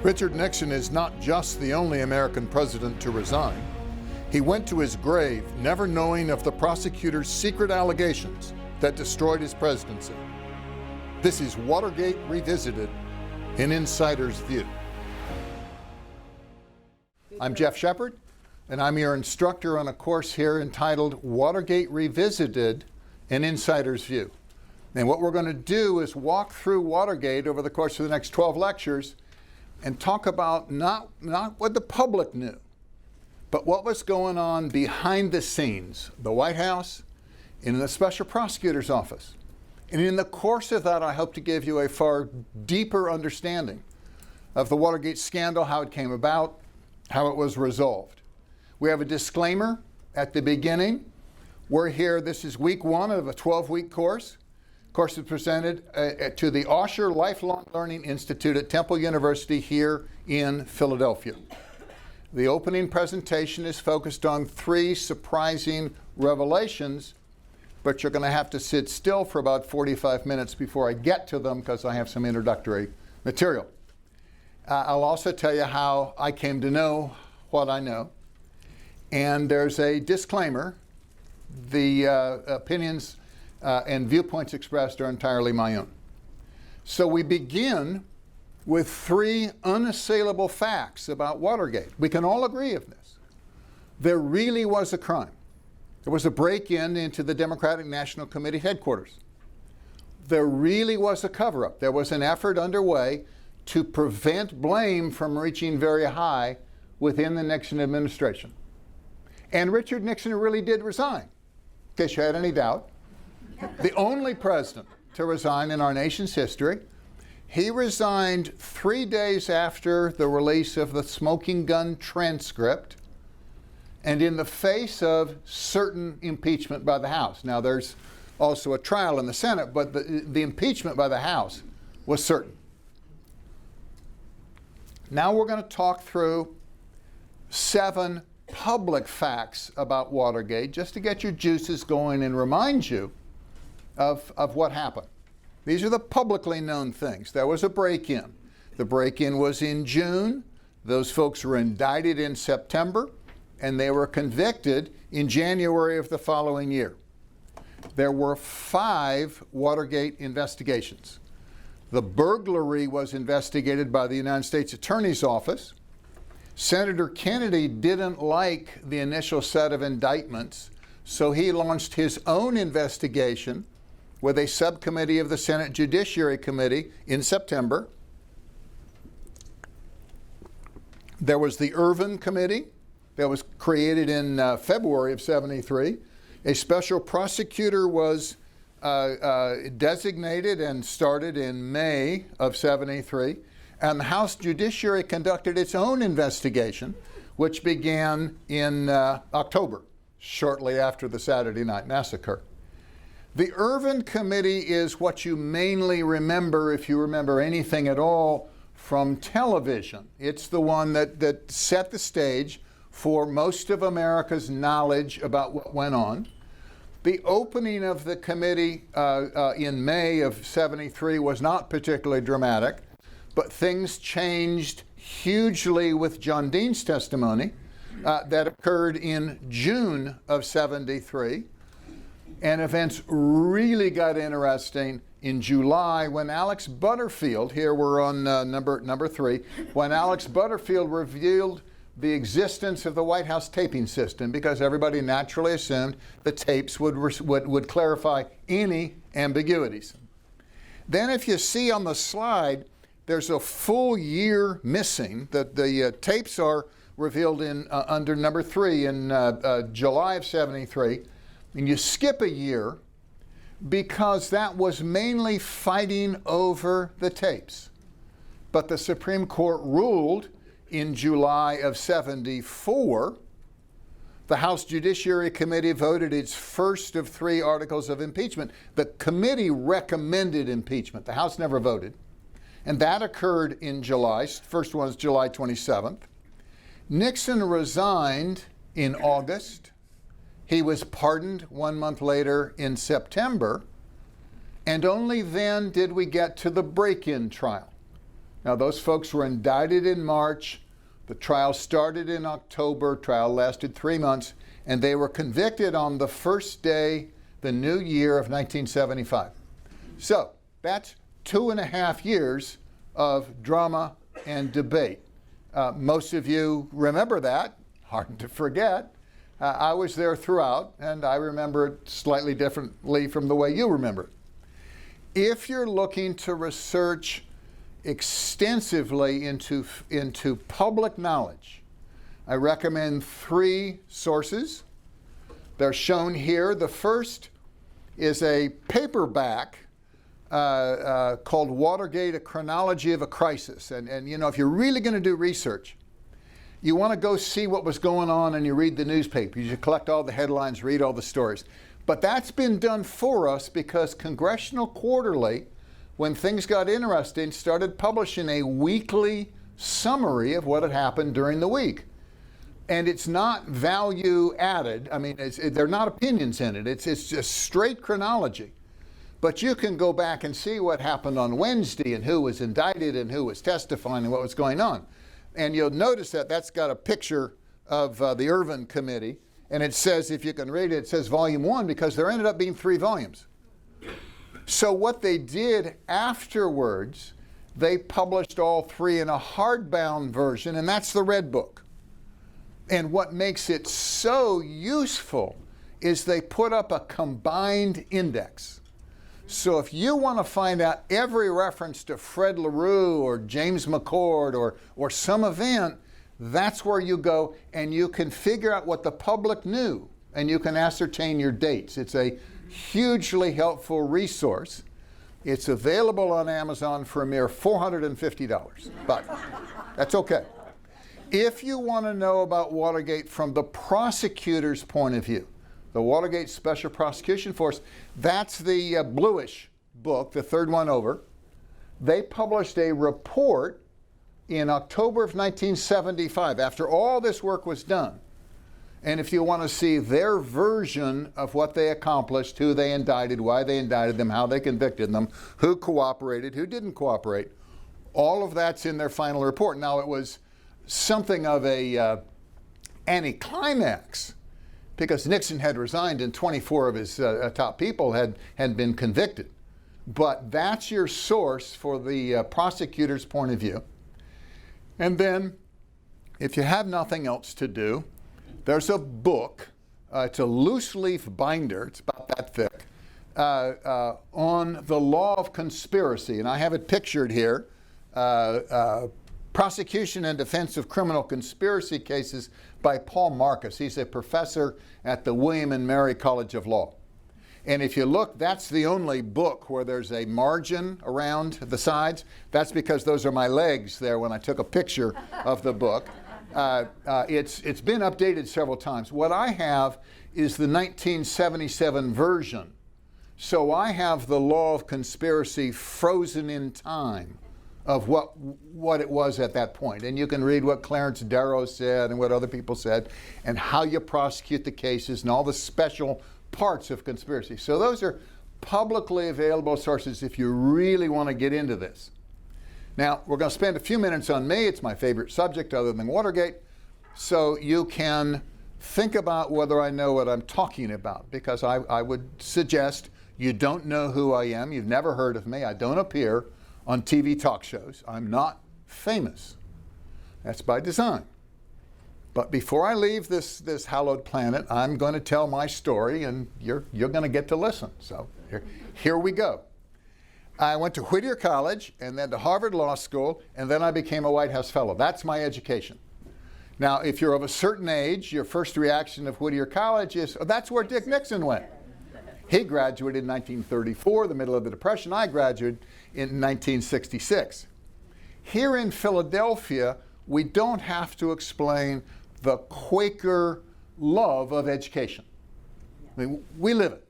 Richard Nixon is not just the only American president to resign. He went to his grave never knowing of the prosecutor's secret allegations that destroyed his presidency. This is Watergate Revisited, an insider's view. I'm Jeff Shepard, and I'm your instructor on a course here entitled Watergate Revisited, an insider's view. And what we're going to do is walk through Watergate over the course of the next 12 lectures and talk about not what the public knew, but what was going on behind the scenes, the White House, in the special prosecutor's office. And in the course of that, I hope to give you a far deeper understanding of the Watergate scandal, how it came about, how it was resolved. We have a disclaimer at the beginning. We're here, this is week one of a 12-week course. Course is presented to the Osher Lifelong Learning Institute at Temple University here in Philadelphia. The opening presentation is focused on 3 surprising revelations, but you're going to have to sit still for about 45 minutes before I get to them because I have some introductory material. I'll also tell you how I came to know what I know. And there's a disclaimer. The opinions and viewpoints expressed are entirely my own. So we begin with 3 unassailable facts about Watergate. We can all agree on this. There really was a crime. There was a break-in into the Democratic National Committee headquarters. There really was a cover-up. There was an effort underway to prevent blame from reaching very high within the Nixon administration. And Richard Nixon really did resign, in case you had any doubt. The only president to resign in our nation's history. He resigned 3 days after the release of the smoking gun transcript and in the face of certain impeachment by the House. Now, there's also a trial in the Senate, but the impeachment by the House was certain. Now we're going to talk through 7 public facts about Watergate just to get your juices going and remind you of what happened. These are the publicly known things. There was a break-in. The break-in was in June. Those folks were indicted in September, and they were convicted in January of the following year. There were 5 Watergate investigations. The burglary was investigated by the United States Attorney's Office. Senator Kennedy didn't like the initial set of indictments, so he launched his own investigation with a subcommittee of the Senate Judiciary Committee in September. There was the Ervin Committee that was created in February of '73. A special prosecutor was designated and started in May of '73. And the House Judiciary conducted its own investigation, which began in October, shortly after the Saturday Night Massacre. The Ervin Committee is what you mainly remember, if you remember anything at all, from television. It's the one that set the stage for most of America's knowledge about what went on. The opening of the committee in May of '73 was not particularly dramatic, but things changed hugely with John Dean's testimony that occurred in June of '73. And events really got interesting in July when Alex Butterfield, here we're on number 3, when Alex Butterfield revealed the existence of the White House taping system, because everybody naturally assumed the tapes would clarify any ambiguities. Then if you see on the slide, there's a full year missing. The tapes are revealed in under number 3 in July of '73. And you skip a year because that was mainly fighting over the tapes. But the Supreme Court ruled in July of '74. The House Judiciary Committee voted its first of 3 articles of impeachment. The committee recommended impeachment. The House never voted. And that occurred in July. First one was July 27th. Nixon resigned in August. He was pardoned 1 month later in September. And only then did we get to the break-in trial. Now, those folks were indicted in March. The trial started in October. Trial lasted 3 months, and they were convicted on the first day, the new year of 1975. So that's 2.5 years of drama and debate. Most of you remember that. Hard to forget. I was there throughout, and I remember it slightly differently from the way you remember it. If you're looking to research extensively into public knowledge, I recommend 3 sources. They're shown here. The first is a paperback called Watergate, A Chronology of a Crisis. And you know, if you're really going to do research, you want to go see what was going on and you read the newspapers. You collect all the headlines, read all the stories. But that's been done for us because Congressional Quarterly, when things got interesting, started publishing a weekly summary of what had happened during the week. And it's not value added. I mean, they're not opinions in it. It's just straight chronology. But you can go back and see what happened on Wednesday and who was indicted and who was testifying and what was going on. And you'll notice that that's got a picture of the Irvin Committee. And it says, if you can read it, it says Volume 1 because there ended up being 3 volumes. So what they did afterwards, they published all 3 in a hardbound version, and that's the Red Book. And what makes it so useful is they put up a combined index. So if you want to find out every reference to Fred LaRue or James McCord or some event, that's where you go, and you can figure out what the public knew, and you can ascertain your dates. It's a hugely helpful resource. It's available on Amazon for a mere $450, but that's okay. If you want to know about Watergate from the prosecutor's point of view, the Watergate Special Prosecution Force, that's the bluish book, the third one over. They published a report in October of 1975, after all this work was done. And if you want to see their version of what they accomplished, who they indicted, why they indicted them, how they convicted them, who cooperated, who didn't cooperate, all of that's in their final report. Now, it was something of a anticlimax, because Nixon had resigned and 24 of his top people had been convicted. But that's your source for the prosecutor's point of view. And then, if you have nothing else to do, there's a book. It's a loose-leaf binder. It's about that thick, on the law of conspiracy. And I have it pictured here. Prosecution and Defense of Criminal Conspiracy Cases by Paul Marcus. He's a professor at the William and Mary College of Law. And if you look, that's the only book where there's a margin around the sides. That's because those are my legs there when I took a picture of the book. It's been updated several times. What I have is the 1977 version. So I have the law of conspiracy frozen in time of what it was at that point. And you can read what Clarence Darrow said and what other people said and how you prosecute the cases and all the special parts of conspiracy. So those are publicly available sources if you really want to get into this. Now, we're going to spend a few minutes on me. It's my favorite subject other than Watergate. So you can think about whether I know what I'm talking about, because I would suggest you don't know who I am. You've never heard of me. I don't appear on TV talk shows. I'm not famous. That's by design. But before I leave this hallowed planet, I'm going to tell my story, and you're going to get to listen. So here we go. I went to Whittier College, and then to Harvard Law School, and then I became a White House Fellow. That's my education. Now, if you're of a certain age, your first reaction of Whittier College is, oh, that's where Dick Nixon went. He graduated in 1934, the middle of the Depression. I graduated in 1966. Here in Philadelphia, we don't have to explain the Quaker love of education. I mean, we live it.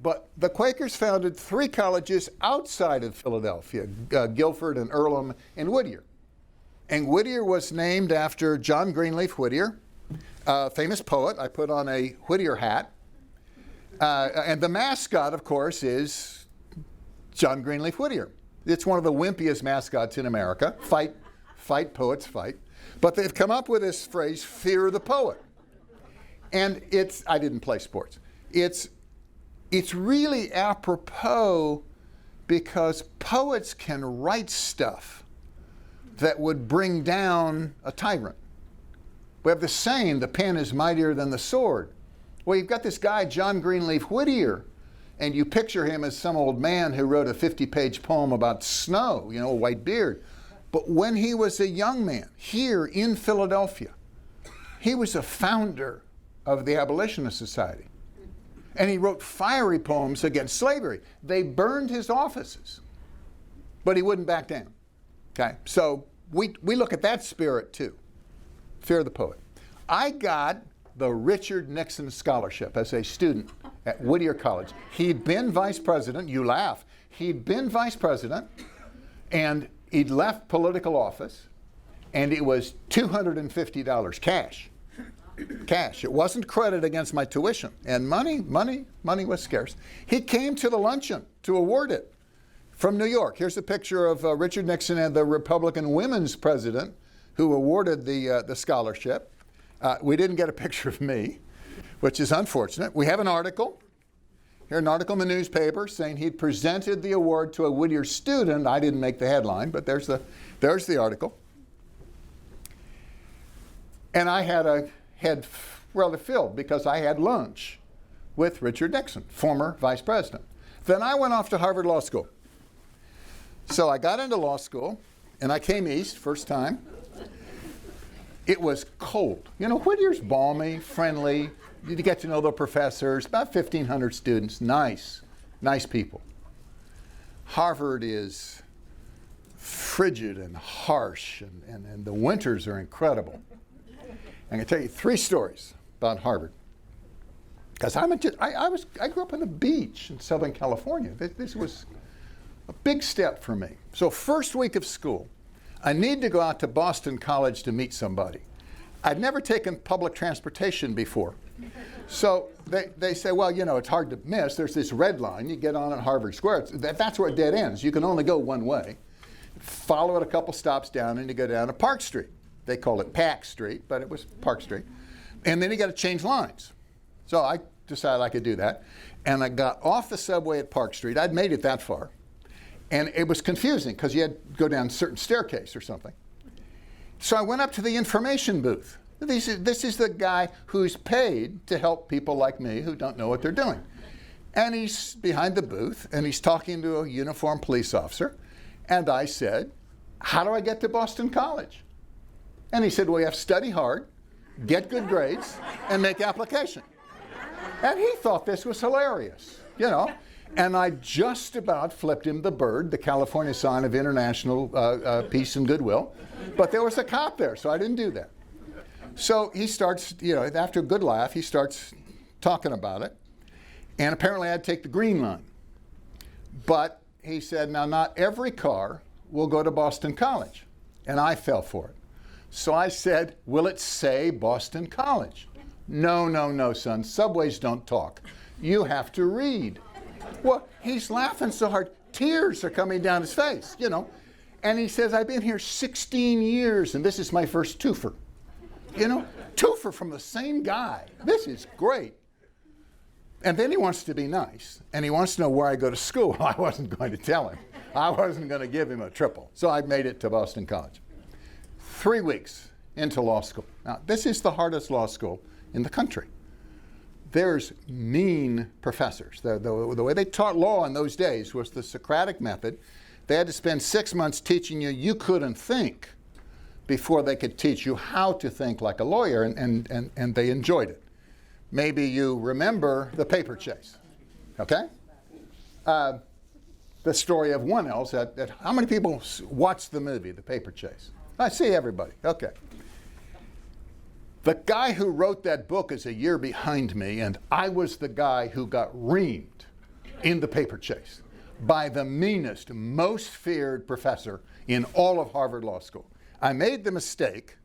But the Quakers founded 3 colleges outside of Philadelphia, Guilford and Earlham and Whittier. And Whittier was named after John Greenleaf Whittier, a famous poet. I put on a Whittier hat. And the mascot, of course, is John Greenleaf Whittier. It's one of the wimpiest mascots in America. Fight, poets, fight. But they've come up with this phrase, fear the poet. And I didn't play sports. It's really apropos because poets can write stuff that would bring down a tyrant. We have the saying, the pen is mightier than the sword. Well, you've got this guy, John Greenleaf Whittier, and you picture him as some old man who wrote a 50-page poem about snow, a white beard. But when he was a young man here in Philadelphia, he was a founder of the Abolitionist Society. And he wrote fiery poems against slavery. They burned his offices, but he wouldn't back down. Okay, so we look at that spirit too. Fear the poet. I got the Richard Nixon Scholarship as a student at Whittier College. He'd been vice president. You laugh. He'd been vice president, and he'd left political office, and it was $250 cash. Cash. It wasn't credit against my tuition. And money was scarce. He came to the luncheon to award it from New York. Here's a picture of Richard Nixon and the Republican women's president who awarded the scholarship. We didn't get a picture of me, which is unfortunate. We have an article. Here, an article in the newspaper saying he'd presented the award to a Whittier student. I didn't make the headline, but there's the article. And I had a head rather filled because I had lunch with Richard Nixon, former vice president. Then I went off to Harvard Law School. So I got into law school, and I came east first time. It was cold. Whittier's balmy, friendly. You get to know the professors, about 1,500 students, nice people. Harvard is frigid and harsh, and the winters are incredible. I'm going to tell you 3 stories about Harvard. Because I grew up on the beach in Southern California. This was a big step for me. So first week of school, I need to go out to Boston College to meet somebody. I'd never taken public transportation before. So they say, well, it's hard to miss. There's this red line. You get on at Harvard Square. That's where it dead ends. You can only go one way. Follow it a couple stops down, and you go down to Park Street. They called it Pack Street, but it was Park Street. And then you got to change lines. So I decided I could do that. And I got off the subway at Park Street. I'd made it that far. And it was confusing because you had to go down a certain staircase or something. So I went up to the information booth. This is the guy who's paid to help people like me who don't know what they're doing. And he's behind the booth, and he's talking to a uniformed police officer. And I said, how do I get to Boston College? And he said, well, you have to study hard, get good grades, and make application. And he thought this was hilarious, And I just about flipped him the bird, the California sign of international peace and goodwill. But there was a cop there, so I didn't do that. So he starts, after a good laugh, he starts talking about it. And apparently I'd take the green line. But he said, now not every car will go to Boston College. And I fell for it. So I said, will it say Boston College? No, son. Subways don't talk. You have to read. Well, he's laughing so hard, tears are coming down his face, And he says, I've been here 16 years, and this is my first twofer. Twofer from the same guy. This is great. And then he wants to be nice, and he wants to know where I go to school. I wasn't going to tell him. I wasn't going to give him a triple. So I made it to Boston College. 3 weeks into law school. Now, this is the hardest law school in the country. There's mean professors. The way they taught law in those days was the Socratic method. They had to spend 6 months teaching you couldn't think before they could teach you how to think like a lawyer, and they enjoyed it. Maybe you remember the paper chase, okay? The story of 1Ls. How many people watched the movie, The Paper Chase? I see everybody, okay. The guy who wrote that book is a year behind me, and I was the guy who got reamed in The Paper Chase by the meanest, most feared professor in all of Harvard Law School. I made the mistake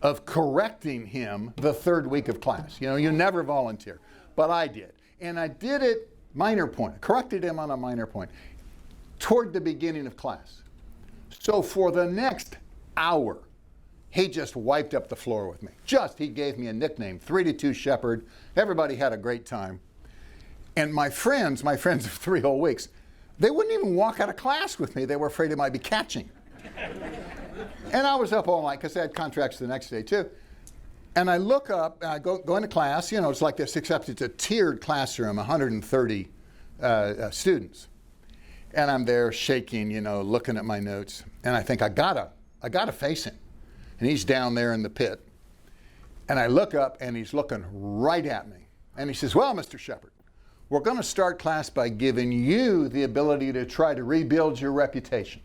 of correcting him the 3rd week of class. You never volunteer, but I did. And I did it minor point, corrected him on a minor point. toward the beginning of class. So for the next hour, he just wiped up the floor with me. He gave me a nickname, 3-2 Shepherd. Everybody had a great time. And my friends of 3 whole weeks, they wouldn't even walk out of class with me. They were afraid it might be catching. And I was up all night because I had contracts the next day too. And I look up, and I go into class. It's like this, except it's a tiered classroom, 130 students. And I'm there shaking, looking at my notes. And I think I gotta face him. And he's down there in the pit. And I look up, and he's looking right at me. And he says, well, Mr. Shepherd, we're going to start class by giving you the ability to try to rebuild your reputation.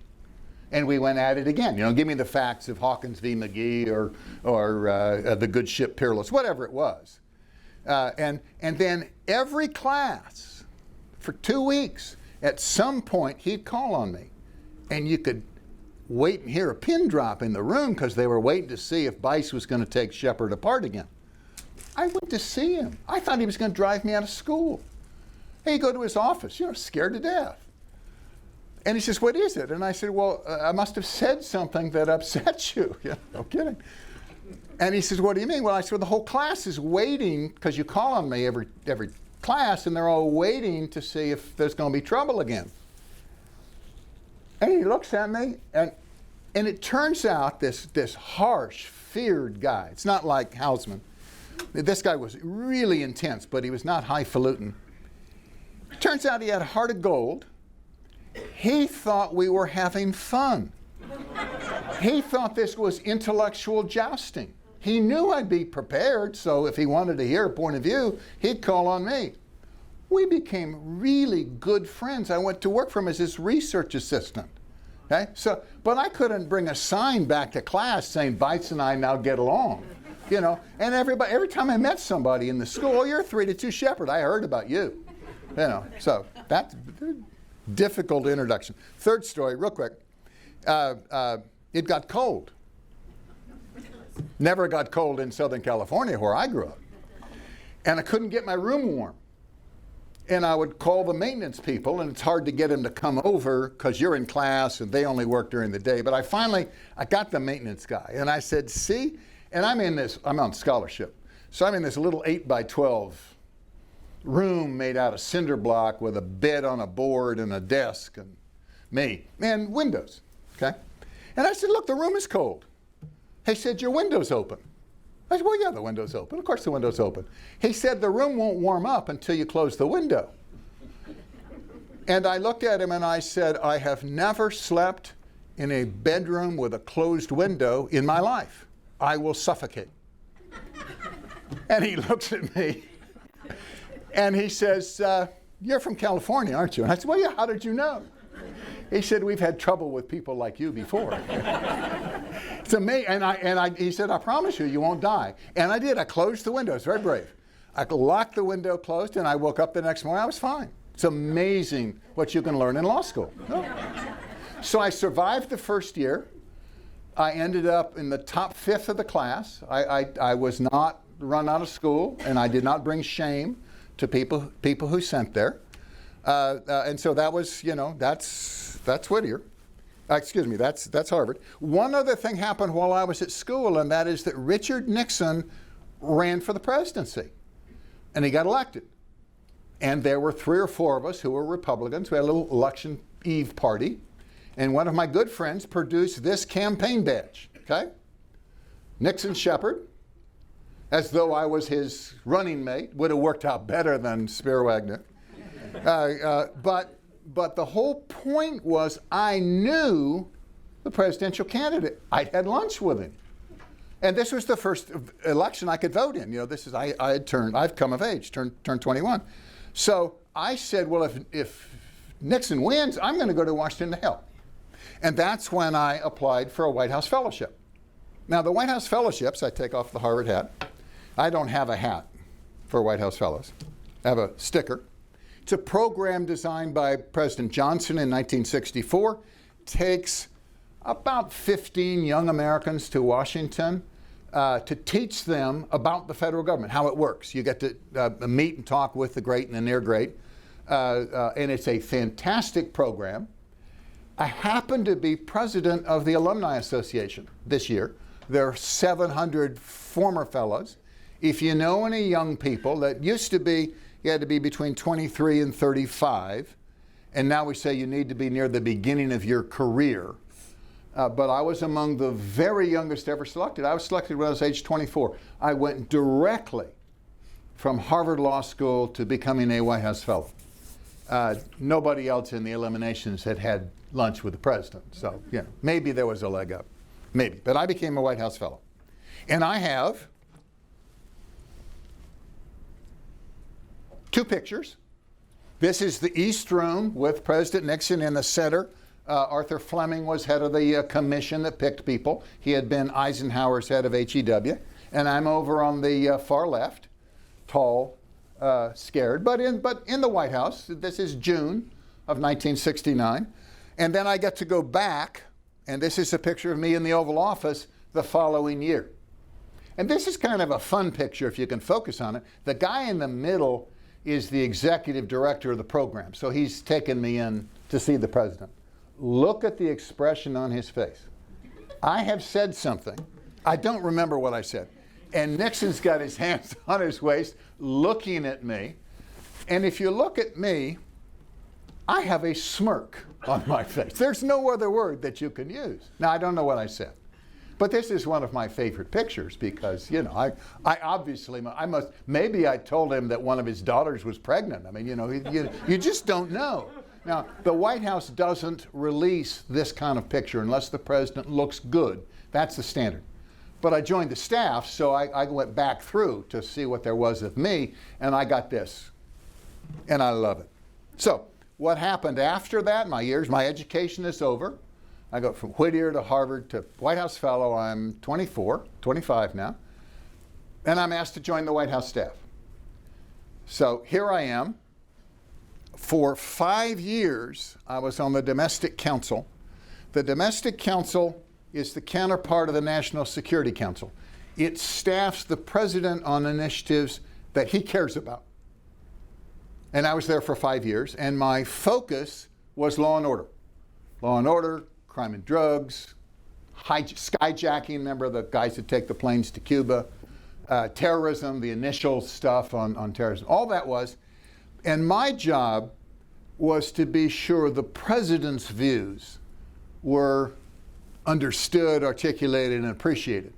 And we went at it again. Give me the facts of Hawkins v. McGee or the good ship Peerless, whatever it was. And then every class for 2 weeks, at some point, he'd call on me. And you could wait and hear a pin drop in the room because they were waiting to see if Bice was going to take Shepherd apart again. I went to see him. I thought he was going to drive me out of school. And he'd go to his office, scared to death. And he says, what is it? And I said, well, I must have said something that upset you. No kidding. And he says, what do you mean? Well, I said, well, the whole class is waiting, because you call on me every class, and they're all waiting to see if there's going to be trouble again. And he looks at me, and it turns out this harsh, feared guy. It's not like Hausman. This guy was really intense, but he was not highfalutin. Turns out he had a heart of gold. He thought we were having fun. He thought this was intellectual jousting. He knew I'd be prepared, so if he wanted to hear a point of view, he'd call on me. We became really good friends. I went to work for him as his research assistant. Okay? But I couldn't bring a sign back to class saying, Bites and I now get along. And every time I met somebody in the school, you're a 3-2 Shepherd. I heard about you. So that's difficult introduction. Third story, real quick. It got cold. Never got cold in Southern California where I grew up. And I couldn't get my room warm. And I would call the maintenance people, and it's hard to get them to come over because you're in class and they only work during the day. But I got the maintenance guy, and I said, see, and I'm on scholarship. So I'm in this little 8x12 room made out of cinder block with a bed on a board and a desk and windows, okay? And I said, look, the room is cold. He said, your window's open. I said, well, yeah, the window's open. Of course the window's open. He said, the room won't warm up until you close the window. And I looked at him and I said, I have never slept in a bedroom with a closed window in my life. I will suffocate. And he looks at me and he says, you're from California, aren't you? And I said, well, yeah, how did you know? He said, we've had trouble with people like you before. It's amazing. He said, I promise you won't die. And I did. I closed the window. It's very brave. I locked the window closed, and I woke up the next morning. I was fine. It's amazing what you can learn in law school. So I survived the first year. I ended up in the top 5th of the class. I was not run out of school, and I did not bring shame to people who sent there. And so that was, that's Whittier. Excuse me, that's Harvard. One other thing happened while I was at school, and that is that Richard Nixon ran for the presidency, and he got elected. And there were 3 or 4 of us who were Republicans. We had a little election eve party, and one of my good friends produced this campaign badge, okay? Nixon Shepherd, as though I was his running mate. Would have worked out better than Spear Wagner. But the whole point was I knew the presidential candidate. I'd had lunch with him. And this was the first election I could vote in. I've come of age, turned 21. So I said, well, if Nixon wins, I'm going to go to Washington to help. And that's when I applied for a White House fellowship. Now, the White House fellowships, I take off the Harvard hat. I don't have a hat for White House fellows. I have a sticker. It's a program designed by President Johnson in 1964. Takes about 15 young Americans to Washington to teach them about the federal government, how it works. You get to meet and talk with the great and the near great. And it's a fantastic program. I happen to be president of the Alumni Association this year. There are 700 former fellows. If you know any young people, that used to be, you had to be between 23 and 35, and now we say you need to be near the beginning of your career. But I was among the very youngest ever selected. I was selected when I was age 24. I went directly from Harvard Law School to becoming a White House fellow. Nobody else in the eliminations had had lunch with the president. So, you know, maybe there was a leg up. Maybe. But I became a White House fellow. And I have 2 pictures. This is the East Room with President Nixon in the center. Arthur Fleming was head of the commission that picked people. He had been Eisenhower's head of HEW. And I'm over on the far left, tall, scared, but in the White House. This is June of 1969. And then I get to go back, and this is a picture of me in the Oval Office the following year. And this is kind of a fun picture if you can focus on it. The guy in the middle is the executive director of the program. So he's taken me in to see the president. Look at the expression on his face. I have said something. I don't remember what I said. And Nixon's got his hands on his waist looking at me. And if you look at me, I have a smirk on my face. There's no other word that you can use. Now, I don't know what I said. But this is one of my favorite pictures because, you know, I obviously, maybe I told him that one of his daughters was pregnant. I mean, you know, you just don't know. Now, the White House doesn't release this kind of picture unless the president looks good. That's the standard. But I joined the staff, so I went back through to see what there was of me, and I got this. And I love it. So, what happened after that? My education is over. I go from Whittier to Harvard to White House fellow. I'm 25 now. And I'm asked to join the White House staff. So here I am. For 5 years, I was on the Domestic Council. The Domestic Council is the counterpart of the National Security Council. It staffs the president on initiatives that he cares about. And I was there for 5 years, and my focus was law and order. Law and order, crime and drugs, skyjacking, remember the guys that take the planes to Cuba, terrorism, the initial stuff on terrorism, all that was. And my job was to be sure the president's views were understood, articulated, and appreciated.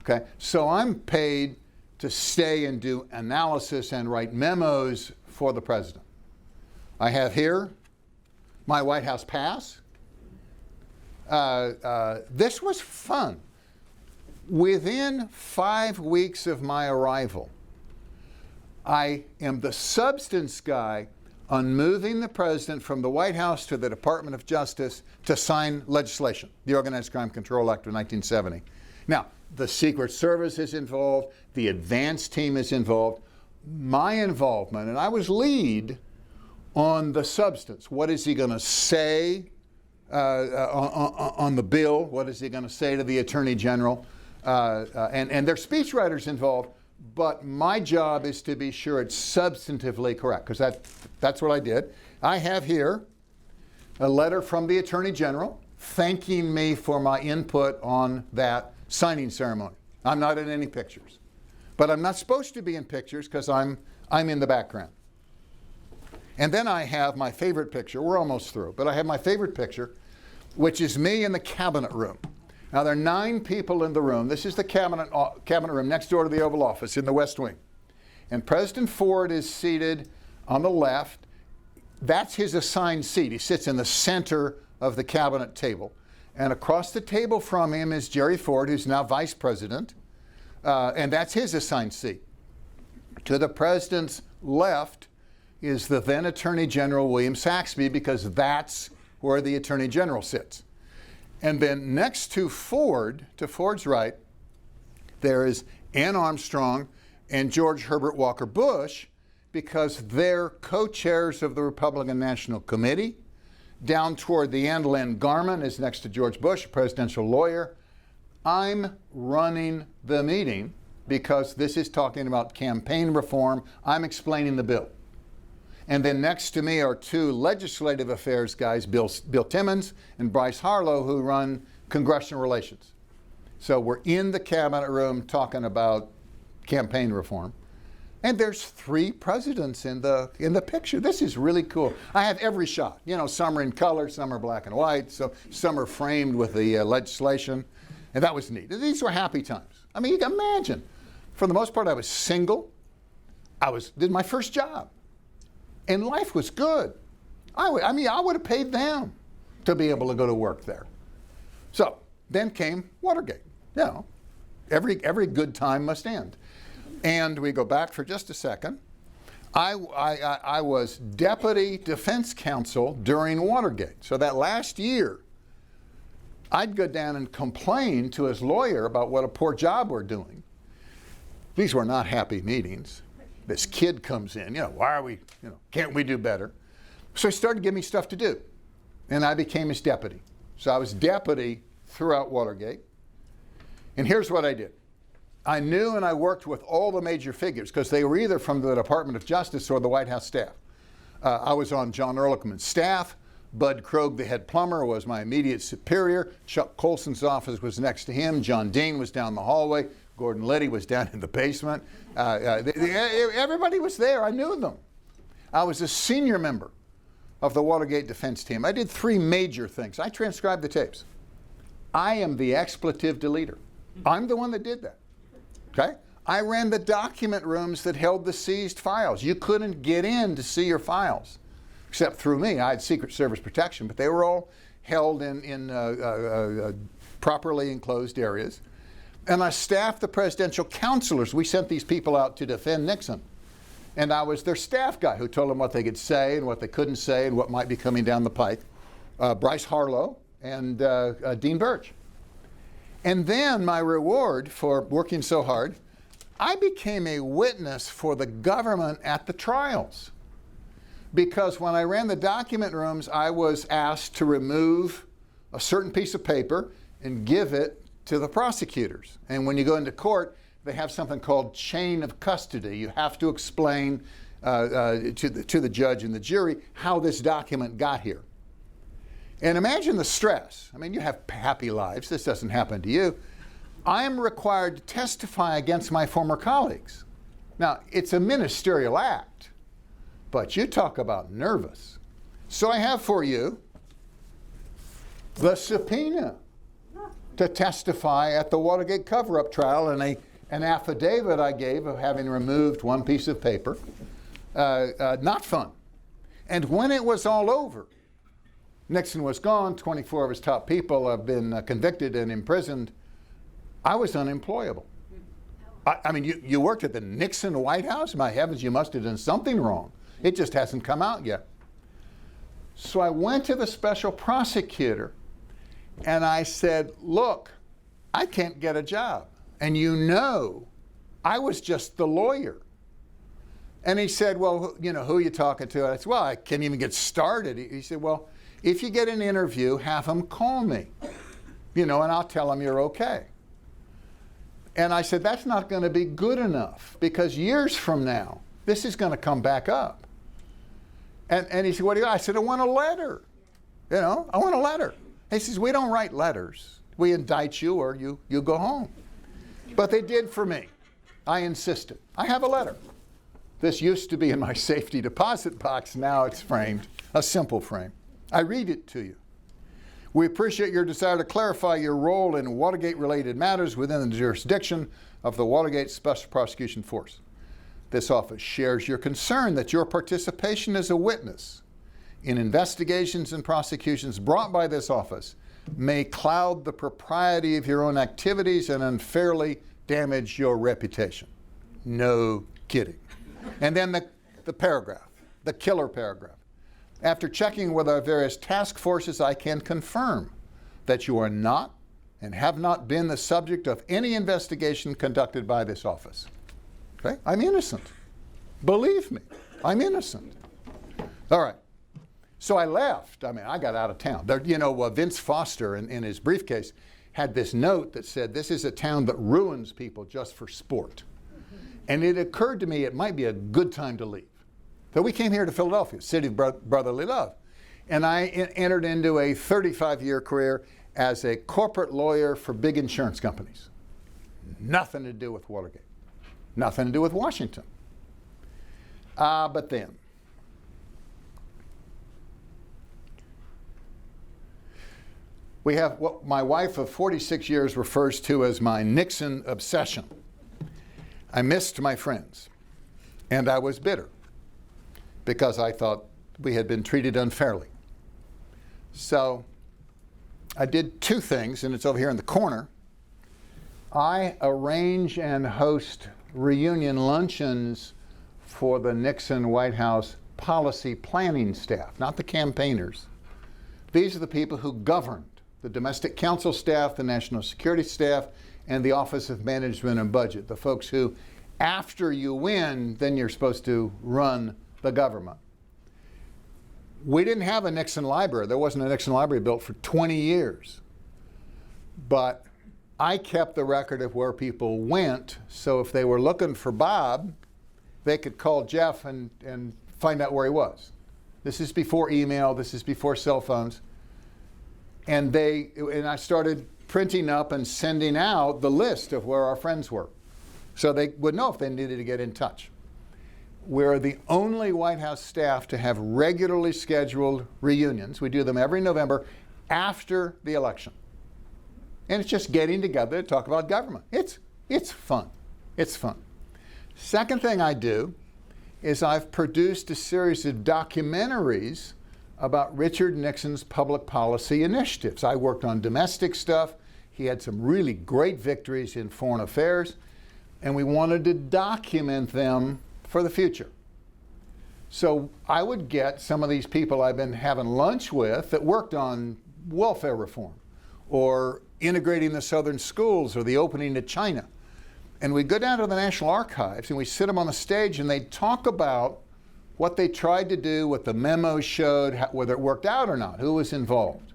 Okay, so I'm paid to stay and do analysis and write memos for the president. I have here my White House pass. This was fun. Within 5 weeks of my arrival, I am the substance guy on moving the president from the White House to the Department of Justice to sign legislation, the Organized Crime Control Act of 1970. Now, the Secret Service is involved, the advance team is involved, my involvement, and I was lead on the substance. What is he going to say on the bill? What is he going to say to the Attorney General? And there's speechwriters involved, but my job is to be sure it's substantively correct, because that's what I did. I have here a letter from the Attorney General thanking me for my input on that signing ceremony. I'm not in any pictures. But I'm not supposed to be in pictures because I'm in the background. And then I have my favorite picture. We're almost through, but I have my favorite picture, which is me in the cabinet room. Now, there are 9 people in the room. This is the cabinet room next door to the Oval Office in the West Wing. And President Ford is seated on the left. That's his assigned seat. He sits in the center of the cabinet table. And across the table from him is Jerry Ford, who's now vice president. And that's his assigned seat. To the president's left is the then Attorney General William Saxby, because that's where the Attorney General sits. And then next to Ford, to Ford's right, there is Ann Armstrong and George Herbert Walker Bush, because they're co-chairs of the Republican National Committee. Down toward the end, Len Garman is next to George Bush, a presidential lawyer. I'm running the meeting because this is talking about campaign reform. I'm explaining the bill. And then next to me are two legislative affairs guys, Bill Timmons and Bryce Harlow, who run congressional relations. So we're in the cabinet room talking about campaign reform. And there's 3 presidents in the picture. This is really cool. I have every shot. You know, some are in color, some are black and white, so some are framed with the legislation. And that was neat. These were happy times. I mean, you can imagine. For the most part, I was single. Did my first job. And life was good. I would have paid them to be able to go to work there. So then came Watergate. You know, every good time must end. And we go back for just a second. I was deputy defense counsel during Watergate. So that last year, I'd go down and complain to his lawyer about what a poor job we're doing. These were not happy meetings. This kid comes in, why are we, can't we do better? So he started giving me stuff to do. And I became his deputy. So I was deputy throughout Watergate. And here's what I did. I knew and I worked with all the major figures because they were either from the Department of Justice or the White House staff. I was on John Ehrlichman's staff. Bud Krogh, the head plumber, was my immediate superior. Chuck Colson's office was next to him. John Dean was down the hallway. Gordon Liddy was down in the basement. Everybody was there. I knew them. I was a senior member of the Watergate defense team. I did 3 major things. I transcribed the tapes. I am the expletive deleter. I'm the one that did that. Okay? I ran the document rooms that held the seized files. You couldn't get in to see your files, except through me. I had Secret Service protection, but they were all held in properly enclosed areas. And I staffed the presidential counselors. We sent these people out to defend Nixon. And I was their staff guy who told them what they could say and what they couldn't say and what might be coming down the pike. Bryce Harlow and Dean Burge. And then my reward for working so hard, I became a witness for the government at the trials. Because when I ran the document rooms, I was asked to remove a certain piece of paper and give it to the prosecutors. And when you go into court, they have something called chain of custody. You have to explain to the judge and the jury how this document got here. And imagine the stress. I mean, you have happy lives. This doesn't happen to you. I am required to testify against my former colleagues. Now, it's a ministerial act, but you talk about nervous. So I have for you the subpoena to testify at the Watergate cover-up trial in an affidavit I gave of having removed one piece of paper. Not fun. And when it was all over, Nixon was gone, 24 of his top people have been convicted and imprisoned. I was unemployable. I mean, you worked at the Nixon White House? My heavens, you must have done something wrong. It just hasn't come out yet. So I went to the special prosecutor and I said, look, I can't get a job. And I was just the lawyer. And he said, well, who are you talking to? I said, well, I can't even get started. He said, well, if you get an interview, have them call me, and I'll tell them you're okay. And I said, that's not going to be good enough because years from now, this is going to come back up. And he said, what do you want? I said, I want a letter. I want a letter. He says, we don't write letters. We indict you or you go home. But they did for me. I insisted. I have a letter. This used to be in my safety deposit box. Now it's framed, a simple frame. I read it to you. We appreciate your desire to clarify your role in Watergate-related matters within the jurisdiction of the Watergate Special Prosecution Force. This office shares your concern that your participation as a witness in investigations and prosecutions brought by this office may cloud the propriety of your own activities and unfairly damage your reputation. No kidding. And then the paragraph, the killer paragraph. After checking with our various task forces, I can confirm that you are not and have not been the subject of any investigation conducted by this office. Okay? I'm innocent. Believe me, I'm innocent. All right. So I left. I got out of town. Vince Foster in his briefcase had this note that said, this is a town that ruins people just for sport. And it occurred to me it might be a good time to leave. So we came here to Philadelphia, city of brotherly love. And I entered into a 35-year career as a corporate lawyer for big insurance companies. Nothing to do with Watergate. Nothing to do with Washington. But then, we have what my wife of 46 years refers to as my Nixon obsession. I missed my friends, and I was bitter because I thought we had been treated unfairly. So I did two things, and it's over here in the corner. I arrange and host reunion luncheons for the Nixon White House policy planning staff, not the campaigners. These are the people who governed the domestic council staff, the national security staff, and the Office of Management and Budget, the folks who, after you win, then you're supposed to run the government. We didn't have a Nixon library. There wasn't a Nixon library built for 20 years. But I kept the record of where people went, so if they were looking for Bob, they could call Jeff and find out where he was. This is before email. This is before cell phones. And I started printing up and sending out the list of where our friends were, so they would know if they needed to get in touch. We're the only White House staff to have regularly scheduled reunions. We do them every November after the election. And it's just getting together to talk about government. It's fun. It's fun. Second thing I do is I've produced a series of documentaries about Richard Nixon's public policy initiatives. I worked on domestic stuff. He had some really great victories in foreign affairs, and we wanted to document them for the future. So I would get some of these people I've been having lunch with that worked on welfare reform or integrating the southern schools or the opening to China. And we'd go down to the National Archives and we sit them on the stage and they'd talk about what they tried to do, what the memos showed, whether it worked out or not, who was involved.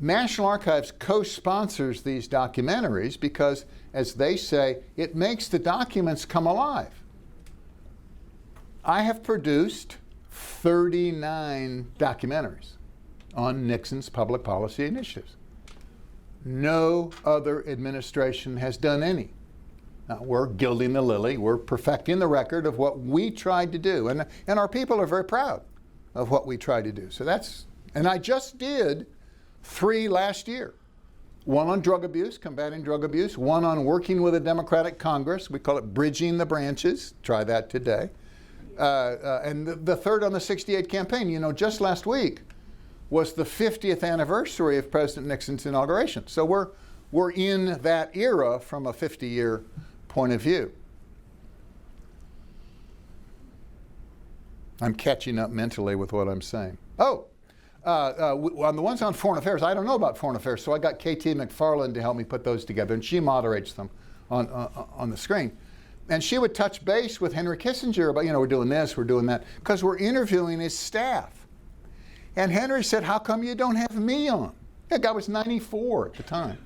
National Archives co-sponsors these documentaries because, as they say, it makes the documents come alive. I have produced 39 documentaries on Nixon's public policy initiatives. No other administration has done any. Now, we're gilding the lily. We're perfecting the record of what we tried to do. And our people are very proud of what we tried to do. So and I just did 3 last year. One on drug abuse, combating drug abuse. One on working with a Democratic Congress. We call it Bridging the Branches. Try that today. And the third on the 68 campaign. You know, just last week was the 50th anniversary of President Nixon's inauguration. So we're in that era from a 50-year point of view. I'm catching up mentally with what I'm saying. On the ones on foreign affairs, I don't know about foreign affairs, so I got KT McFarland to help me put those together, and she moderates them on the screen. And she would touch base with Henry Kissinger about, we're doing this, we're doing that, because we're interviewing his staff. And Henry said, how come you don't have me on? That guy was 94 at the time.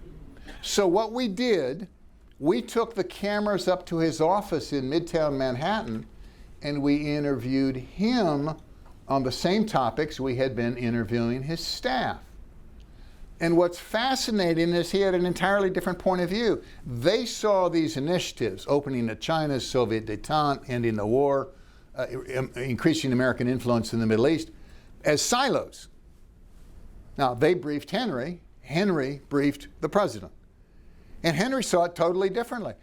So what we did, we took the cameras up to his office in Midtown Manhattan, and we interviewed him on the same topics we had been interviewing his staff. And what's fascinating is he had an entirely different point of view. They saw these initiatives, opening to China, Soviet détente, ending the war, increasing American influence in the Middle East, as silos. Now, they briefed Henry. Henry briefed the president. And Henry saw it totally differently.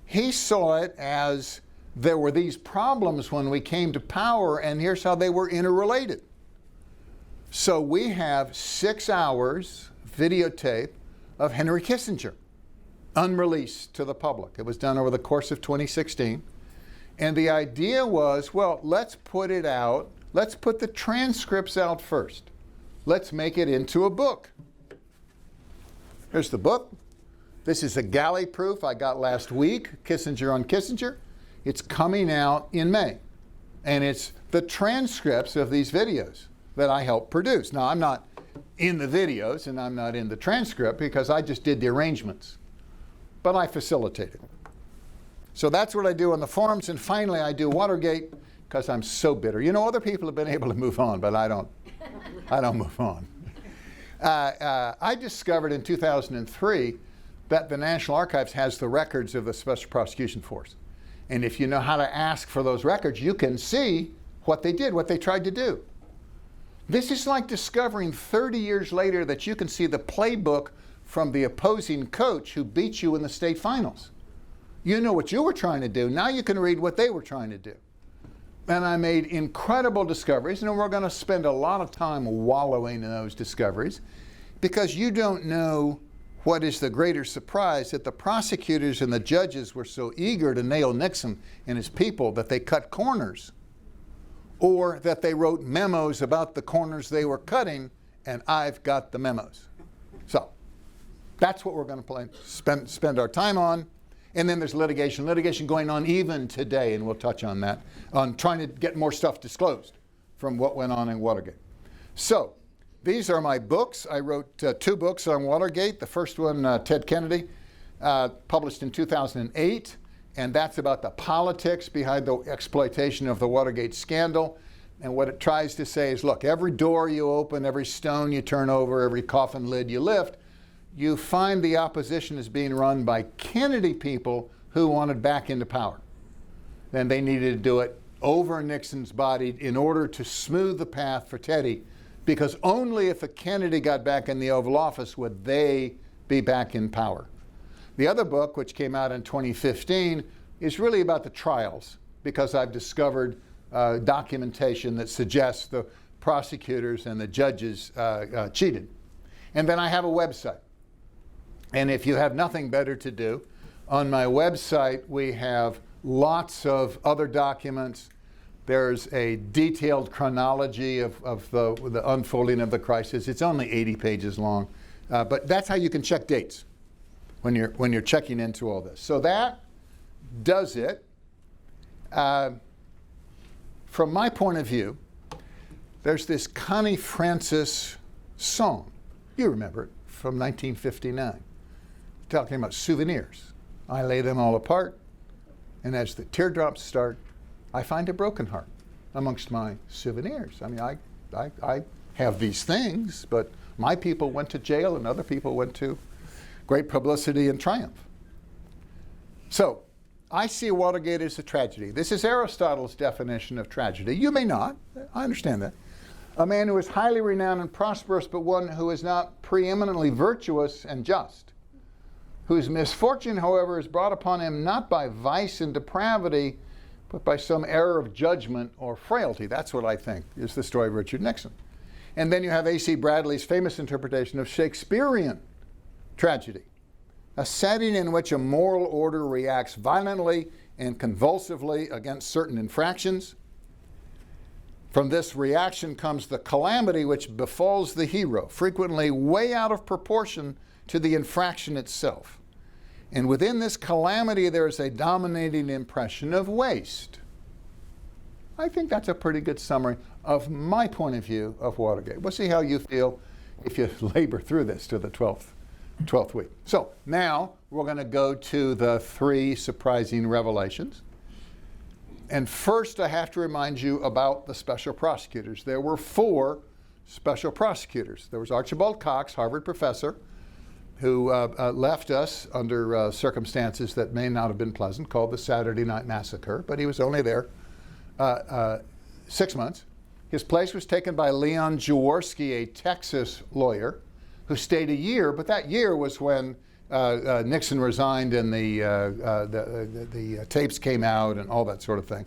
He saw it as there were these problems when we came to power, and here's how they were interrelated. So we have 6 hours videotape of Henry Kissinger, unreleased to the public. It was done over the course of 2016. And the idea was, well, let's put it out. Let's put the transcripts out first. Let's make it into a book. Here's the book. This is a galley proof I got last week, Kissinger on Kissinger. It's coming out in May. And it's the transcripts of these videos that I helped produce. Now, I'm not in the videos and I'm not in the transcript because I just did the arrangements. But I facilitated. So that's what I do on the forums. And finally, I do Watergate because I'm so bitter. You know, other people have been able to move on, but I don't move on. I discovered in 2003 that the National Archives has the records of the Special Prosecution Force. And if you know how to ask for those records, you can see what they did, what they tried to do. This is like discovering 30 years later that you can see the playbook from the opposing coach who beat you in the state finals. You know what you were trying to do. Now you can read what they were trying to do. And I made incredible discoveries, and we're going to spend a lot of time wallowing in those discoveries because you don't know what is the greater surprise, that the prosecutors and the judges were so eager to nail Nixon and his people that they cut corners, or that they wrote memos about the corners they were cutting, and I've got the memos. So that's what we're going to spend our time on. And then there's litigation going on even today, and we'll touch on that, on trying to get more stuff disclosed from what went on in Watergate. So these are my books. I wrote 2 books on Watergate. The first one, Ted Kennedy, published in 2008, and that's about the politics behind the exploitation of the Watergate scandal. And what it tries to say is, look, every door you open, every stone you turn over, every coffin lid you lift, you find the opposition is being run by Kennedy people who wanted back into power. Then they needed to do it over Nixon's body in order to smooth the path for Teddy, because only if a Kennedy got back in the Oval Office would they be back in power. The other book, which came out in 2015, is really about the trials, because I've discovered documentation that suggests the prosecutors and the judges cheated. And then I have a website. And if you have nothing better to do, on my website we have lots of other documents. There's a detailed chronology of the unfolding of the crisis. It's only 80 pages long, but that's how you can check dates when you're checking into all this. So that does it. From my point of view, there's this Connie Francis song. You remember it, from 1959. Talking about souvenirs. I lay them all apart, and as the teardrops start, I find a broken heart amongst my souvenirs. I mean, I have these things, but my people went to jail and other people went to great publicity and triumph. So I see Watergate as a tragedy. This is Aristotle's definition of tragedy. You may not. I understand that. A man who is highly renowned and prosperous, but one who is not preeminently virtuous and just, whose misfortune, however, is brought upon him not by vice and depravity, but by some error of judgment or frailty. That's what I think is the story of Richard Nixon. And then you have A.C. Bradley's famous interpretation of Shakespearean tragedy, a setting in which a moral order reacts violently and convulsively against certain infractions. From this reaction comes the calamity which befalls the hero, frequently way out of proportion to the infraction itself. And within this calamity, there is a dominating impression of waste. I think that's a pretty good summary of my point of view of Watergate. We'll see how you feel if you labor through this to the 12th week. So now we're going to go to the 3 surprising revelations. And first, I have to remind you about the special prosecutors. There were 4 special prosecutors. There was Archibald Cox, Harvard professor, who left us under circumstances that may not have been pleasant, called the Saturday Night Massacre, but he was only there 6 months. His place was taken by Leon Jaworski, a Texas lawyer, who stayed a year, but that year was when Nixon resigned and the tapes came out and all that sort of thing.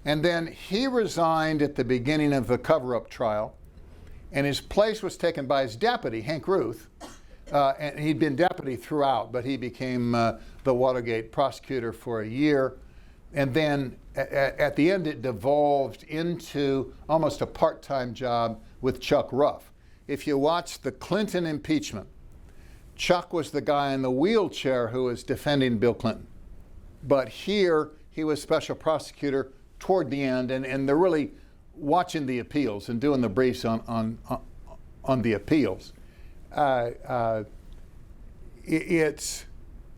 And then he resigned at the beginning of the cover-up trial, and his place was taken by his deputy, Hank Ruth. And he'd been deputy throughout, but he became the Watergate prosecutor for a year. And then at the end, it devolved into almost a part-time job with Chuck Ruff. If you watch the Clinton impeachment, Chuck was the guy in the wheelchair who was defending Bill Clinton. But here, he was special prosecutor toward the end, and they're really watching the appeals and doing the briefs on the appeals. It's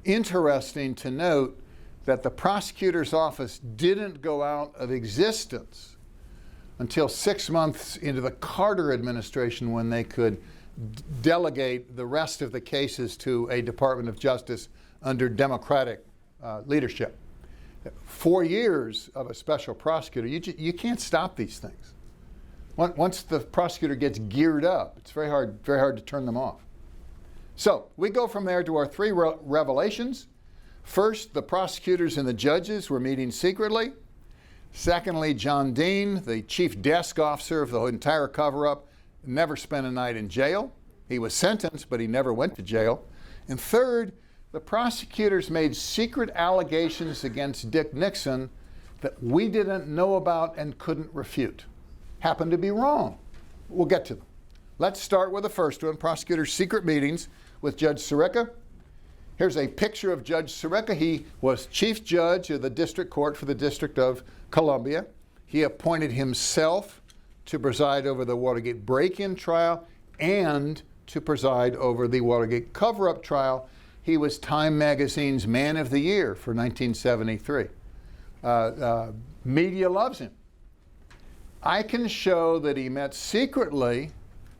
interesting to note that the prosecutor's office didn't go out of existence until 6 months into the Carter administration, when they could delegate the rest of the cases to a Department of Justice under Democratic leadership. 4 years of a special prosecutor, you can't stop these things. Once the prosecutor gets geared up, it's very hard to turn them off. So we go from there to our three revelations. First, the prosecutors and the judges were meeting secretly. Secondly, John Dean, the chief desk officer of the entire cover-up, never spent a night in jail. He was sentenced, but he never went to jail. And third, the prosecutors made secret allegations against Dick Nixon that we didn't know about and couldn't refute. Happened to be wrong. We'll get to them. Let's start with the first one, prosecutors' secret meetings with Judge Sirica. Here's a picture of Judge Sirica. He was chief judge of the district court for the District of Columbia. He appointed himself to preside over the Watergate break-in trial and to preside over the Watergate cover-up trial. He was Time Magazine's Man of the Year for 1973. Media loves him. I can show that he met secretly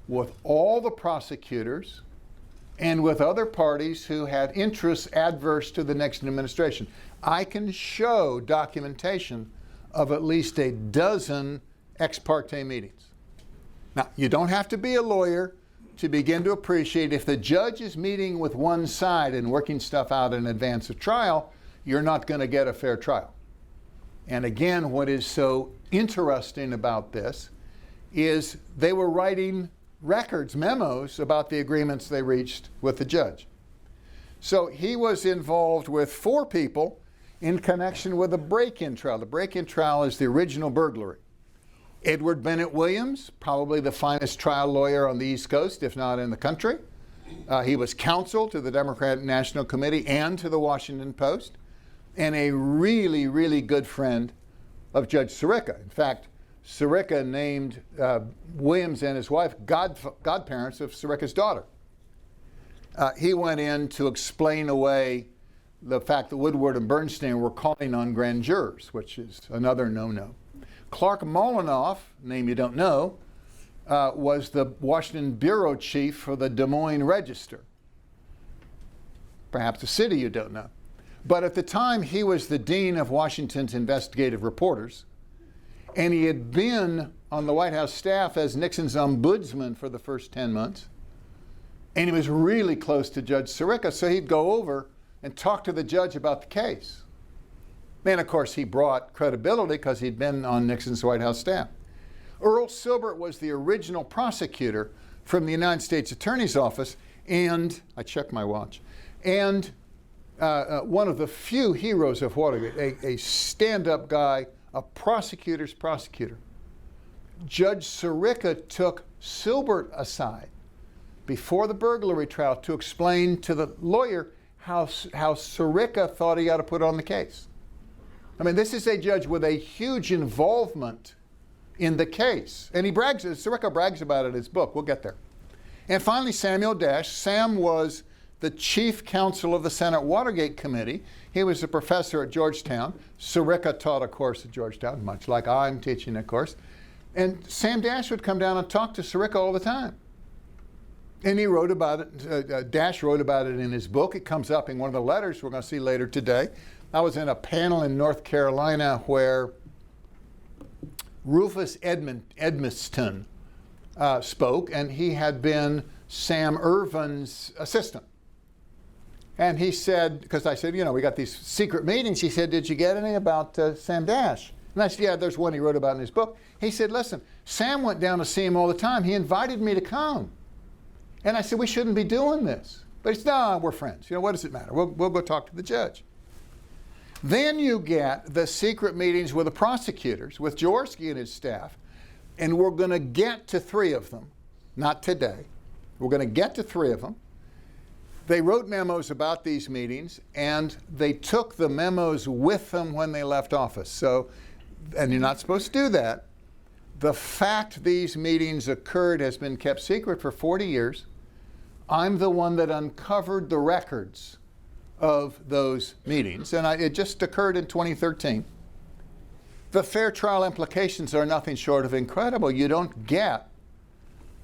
with all the prosecutors and with other parties who had interests adverse to the Nixon administration. I can show documentation of at least a dozen ex parte meetings. Now, you don't have to be a lawyer to begin to appreciate if the judge is meeting with one side and working stuff out in advance of trial, you're not going to get a fair trial. And again, what is so interesting about this is they were writing records, memos about the agreements they reached with the judge. So he was involved with 4 people in connection with the break-in trial. The break-in trial is the original burglary. Edward Bennett Williams, probably the finest trial lawyer on the East Coast, if not in the country. He was counsel to the Democratic National Committee and to the Washington Post, and a really, really good friend of Judge Sirica. In fact, Sirica named Williams and his wife godparents of Sirica's daughter. He went in to explain away the fact that Woodward and Bernstein were calling on grand jurors, which is another no-no. Clark Molinoff, name you don't know, was the Washington bureau chief for the Des Moines Register. Perhaps a city you don't know. But at the time, he was the dean of Washington's investigative reporters, and he had been on the White House staff as Nixon's ombudsman for the first 10 months. And he was really close to Judge Sirica, so he'd go over and talk to the judge about the case. And of course, he brought credibility because he'd been on Nixon's White House staff. Earl Silbert was the original prosecutor from the United States Attorney's Office, and I checked my watch, and one of the few heroes of Watergate, a stand-up guy, a prosecutor's prosecutor. Judge Sirica took Silbert aside before the burglary trial to explain to the lawyer how Sirica thought he ought to put on the case. I mean, this is a judge with a huge involvement in the case. And Sirica brags about it in his book. We'll get there. And finally, Samuel Dash. Sam was the chief counsel of the Senate Watergate Committee. He was a professor at Georgetown. Sirica taught a course at Georgetown, much like I'm teaching a course. And Sam Dash would come down and talk to Sirica all the time. And he wrote about it, Dash wrote about it in his book. It comes up in one of the letters we're going to see later today. I was in a panel in North Carolina where Rufus Edmiston spoke, and he had been Sam Ervin's assistant. And he said, because I said, we got these secret meetings. He said, did you get any about Sam Dash? And I said, yeah, there's one he wrote about in his book. He said, listen, Sam went down to see him all the time. He invited me to come. And I said, we shouldn't be doing this. But he said, no, we're friends. What does it matter? We'll go talk to the judge. Then you get the secret meetings with the prosecutors, with Jaworski and his staff. And we're going to get to 3 of them. Not today. We're going to get to 3 of them. They wrote memos about these meetings, and they took the memos with them when they left office. So, and you're not supposed to do that. The fact these meetings occurred has been kept secret for 40 years. I'm the one that uncovered the records of those meetings, and it just occurred in 2013. The fair trial implications are nothing short of incredible. You don't get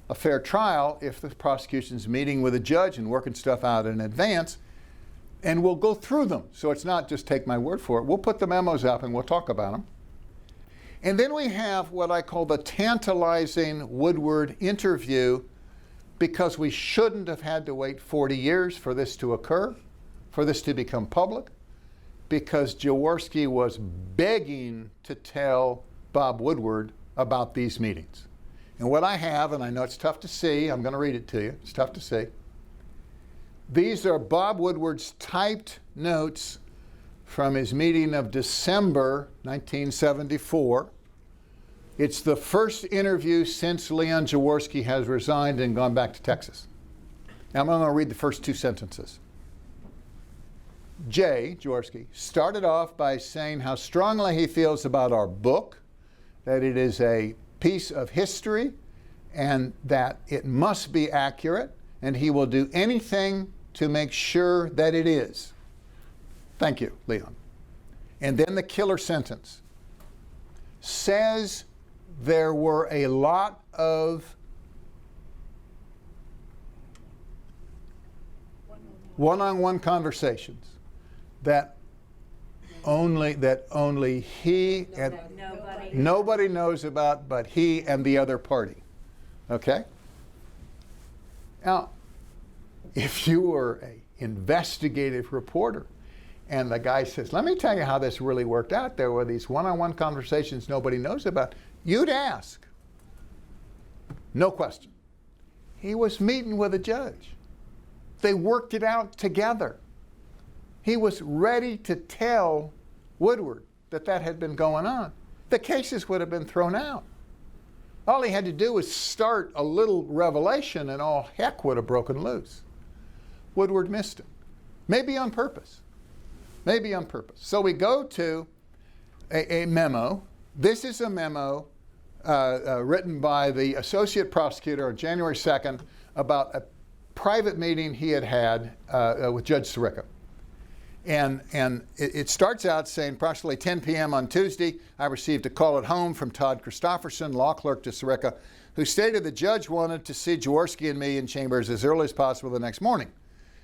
a fair trial if the prosecution's meeting with a judge and working stuff out in advance, and we'll go through them. So it's not just take my word for it. We'll put the memos up and we'll talk about them. And then we have what I call the tantalizing Woodward interview, because we shouldn't have had to wait 40 years for this to occur, for this to become public, because Jaworski was begging to tell Bob Woodward about these meetings. And what I have, and I know it's tough to see, I'm going to read it to you, it's tough to see. These are Bob Woodward's typed notes from his meeting of December 1974. It's the first interview since Leon Jaworski has resigned and gone back to Texas. Now I'm going to read the first two sentences. Jaworski, started off by saying how strongly he feels about our book, that it is a piece of history and that it must be accurate, and he will do anything to make sure that it is. Thank you, Leon. And then the killer sentence. Says there were a lot of one-on-one conversations that only he and nobody knows about but he and the other party. Okay? Now, if you were an investigative reporter and the guy says, let me tell you how this really worked out, there were these one-on-one conversations nobody knows about, you'd ask. No question. He was meeting with a judge. They worked it out together. He was ready to tell Woodward that that had been going on. The cases would have been thrown out. All he had to do was start a little revelation and all heck would have broken loose. Woodward missed it. Maybe on purpose. Maybe on purpose. So we go to a memo. This is a memo written by the associate prosecutor on January 2nd about a private meeting he had had with Judge Sirica. And it starts out saying, approximately 10 p.m. on Tuesday, I received a call at home from Todd Christofferson, law clerk to Sirica, who stated the judge wanted to see Jaworski and me in chambers as early as possible the next morning.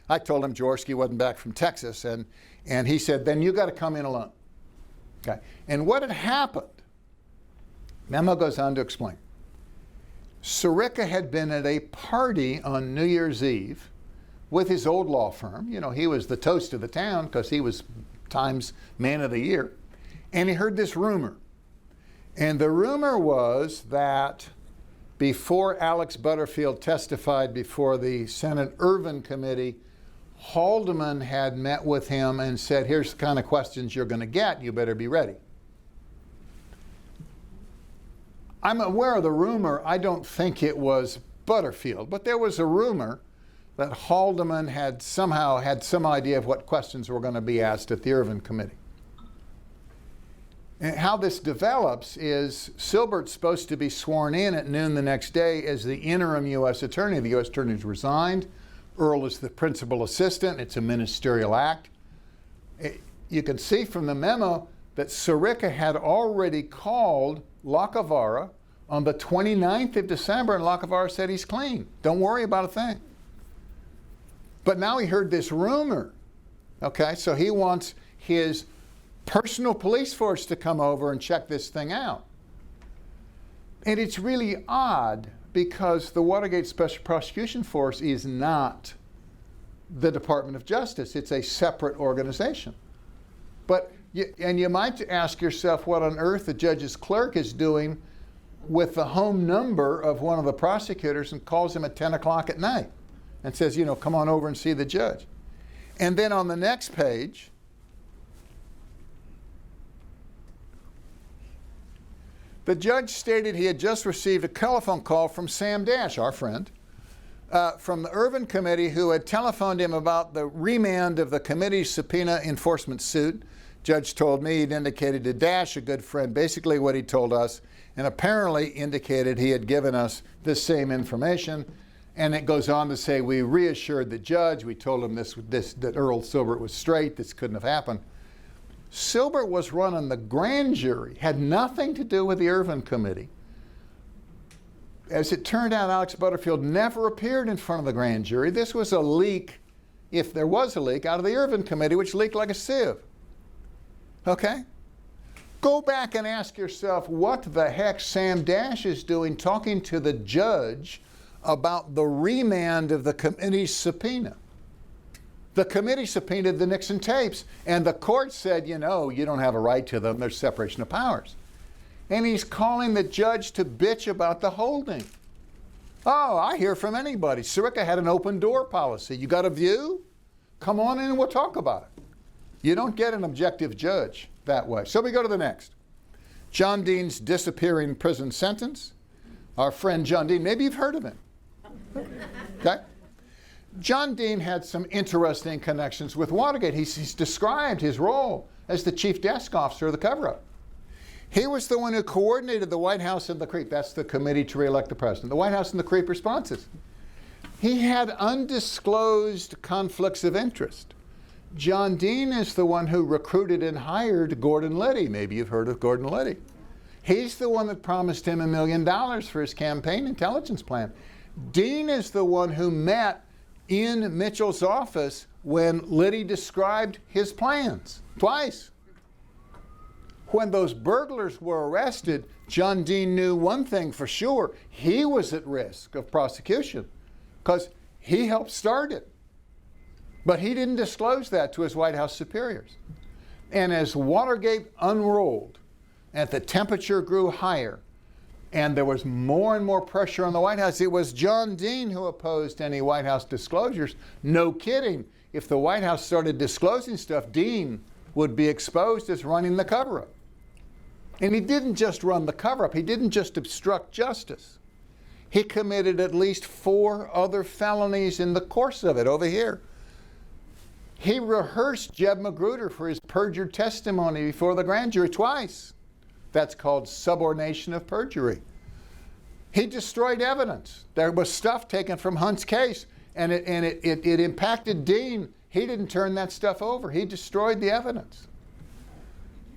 I told him Jaworski wasn't back from Texas, and he said, then you got to come in alone. Okay. And what had happened, memo goes on to explain. Sirica had been at a party on New Year's Eve with his old law firm. You know, he was the toast of the town because he was Times Man of the Year. And he heard this rumor. And the rumor was that before Alex Butterfield testified before the Senate Irvin Committee, Haldeman had met with him and said, here's the kind of questions you're going to get. You better be ready. I'm aware of the rumor. I don't think it was Butterfield, but there was a rumor that Haldeman had somehow had some idea of what questions were going to be asked at the Irvin Committee. And how this develops is Silbert's supposed to be sworn in at noon the next day as the interim U.S. attorney. The U.S. attorney's resigned. Earl is the principal assistant. It's a ministerial act. You can see from the memo that Sirica had already called Lacavara on the 29th of December, and Lacavara said he's clean. Don't worry about a thing. But now he heard this rumor. Okay, so he wants his personal police force to come over and check this thing out. And it's really odd because the Watergate Special Prosecution Force is not the Department of Justice. It's a separate organization. But you might ask yourself what on earth the judge's clerk is doing with the home number of one of the prosecutors and calls him at 10 o'clock at night and says, you know, come on over and see the judge. And then on the next page, the judge stated he had just received a telephone call from Sam Dash, our friend, from the Irvin Committee, who had telephoned him about the remand of the committee's subpoena enforcement suit. Judge told me he'd indicated to Dash, a good friend, basically what he told us, and apparently indicated he had given us this same information. And it goes on to say, we reassured the judge, we told him that Earl Silbert was straight, this couldn't have happened. Silbert was running the grand jury, had nothing to do with the Ervin Committee. As it turned out, Alex Butterfield never appeared in front of the grand jury. This was a leak, if there was a leak, out of the Ervin Committee, which leaked like a sieve. Okay? Go back and ask yourself what the heck Sam Dash is doing talking to the judge about the remand of the committee's subpoena. The committee subpoenaed the Nixon tapes, and the court said, you know, you don't have a right to them, there's separation of powers. And he's calling the judge to bitch about the holding. Oh, I hear from anybody. Sirica had an open door policy. You got a view? Come on in and we'll talk about it. You don't get an objective judge that way. So we go to the next. John Dean's disappearing prison sentence. Our friend John Dean, maybe you've heard of him. Okay? John Dean had some interesting connections with Watergate. He's described his role as the chief desk officer of the cover-up. He was the one who coordinated the White House and the CREEP. That's the Committee to Re-elect the President. The White House and the CREEP responses. He had undisclosed conflicts of interest. John Dean is the one who recruited and hired Gordon Liddy. Maybe you've heard of Gordon Liddy. He's the one that promised him $1 million for his campaign intelligence plan. Dean is the one who met in Mitchell's office when Liddy described his plans twice. When those burglars were arrested, John Dean knew one thing for sure. He was at risk of prosecution because he helped start it. But he didn't disclose that to his White House superiors. And as Watergate unrolled and the temperature grew higher and there was more and more pressure on the White House, it was John Dean who opposed any White House disclosures. No kidding. If the White House started disclosing stuff, Dean would be exposed as running the cover-up. And he didn't just run the cover-up. He didn't just obstruct justice. He committed at least 4 other felonies in the course of it over here. He rehearsed Jeb Magruder for his perjured testimony before the grand jury twice. That's called subornation of perjury. He destroyed evidence. There was stuff taken from Hunt's case, and it impacted Dean. He didn't turn that stuff over. He destroyed the evidence.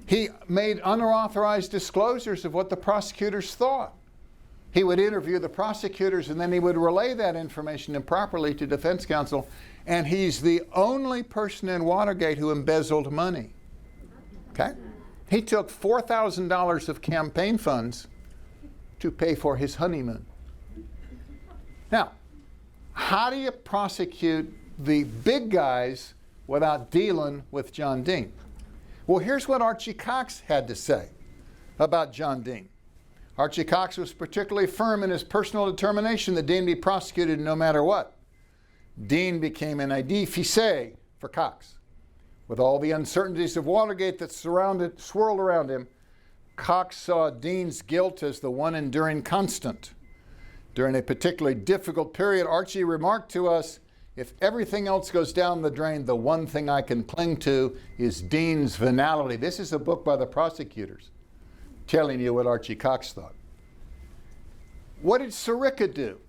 He made unauthorized disclosures of what the prosecutors thought. He would interview the prosecutors and then he would relay that information improperly to defense counsel. And he's the only person in Watergate who embezzled money. Okay? He took $4,000 of campaign funds to pay for his honeymoon. Now, how do you prosecute the big guys without dealing with John Dean? Well, here's what Archie Cox had to say about John Dean. Archie Cox was particularly firm in his personal determination that Dean be prosecuted no matter what. Dean became an idée fixe for Cox. With all the uncertainties of Watergate that swirled around him, Cox saw Dean's guilt as the one enduring constant. During a particularly difficult period, Archie remarked to us, if everything else goes down the drain, the one thing I can cling to is Dean's venality. This is a book by the prosecutors telling you what Archie Cox thought. What did Sirica do?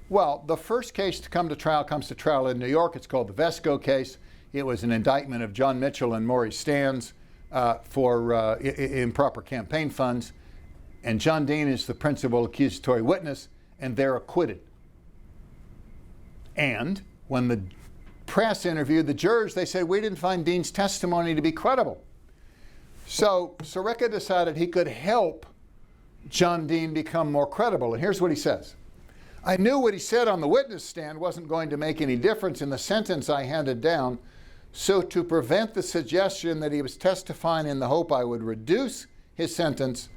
Well, the first case to come to trial comes to trial in New York. It's called the Vesco case. It was an indictment of John Mitchell and Maurice Stans for improper campaign funds. And John Dean is the principal accusatory witness, and they're acquitted. And when the press interviewed the jurors, they said, we didn't find Dean's testimony to be credible. So Sirica decided he could help John Dean become more credible. And here's what he says. I knew what he said on the witness stand wasn't going to make any difference in the sentence I handed down. So to prevent the suggestion that he was testifying in the hope I would reduce his sentence,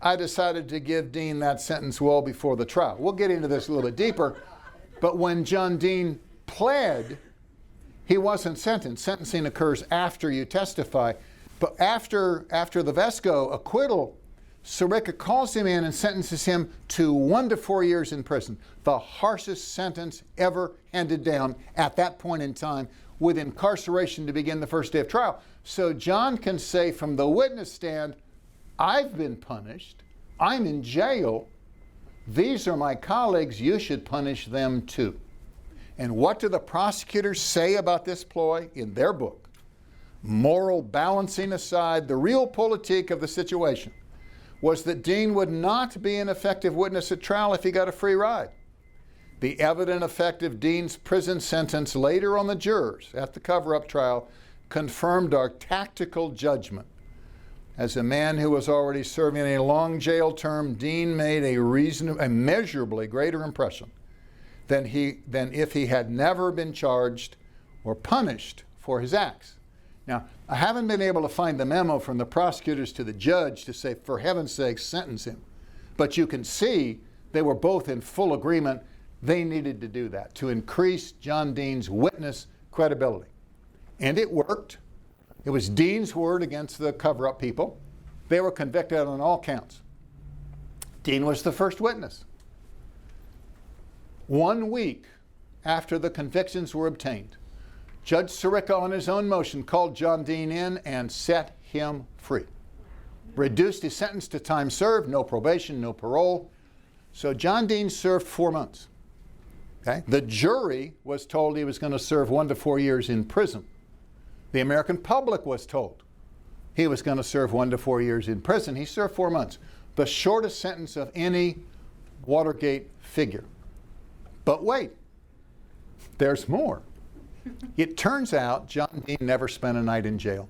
I decided to give Dean that sentence well before the trial. We'll get into this a little bit deeper. But when John Dean pled, he wasn't sentenced. Sentencing occurs after you testify. But after the Vesco acquittal, Sirica calls him in and sentences him to 1 to 4 years in prison, the harshest sentence ever handed down at that point in time, with incarceration to begin the first day of trial. So John can say from the witness stand, I've been punished, I'm in jail, These are my colleagues, you should punish them too. And what do the prosecutors say about this ploy in their book? Moral balancing aside, the real politique of the situation was that Dean would not be an effective witness at trial if he got a free ride. The evident effect of Dean's prison sentence later on the jurors at the cover-up trial confirmed our tactical judgment. As a man who was already serving a long jail term, Dean made a measurably greater impression than if he had never been charged or punished for his acts. Now, I haven't been able to find the memo from the prosecutors to the judge to say, for heaven's sake, sentence him. But you can see they were both in full agreement. They needed to do that to increase John Dean's witness credibility. And it worked. It was Dean's word against the cover-up people. They were convicted on all counts. Dean was the first witness. 1 week after the convictions were obtained, Judge Sirica, on his own motion, called John Dean in and set him free. Reduced his sentence to time served, no probation, no parole. So John Dean served 4 months. Okay? The jury was told he was going to serve 1 to 4 years in prison. The American public was told he was going to serve 1 to 4 years in prison. He served 4 months, the shortest sentence of any Watergate figure. But wait, there's more. It turns out John Dean never spent a night in jail.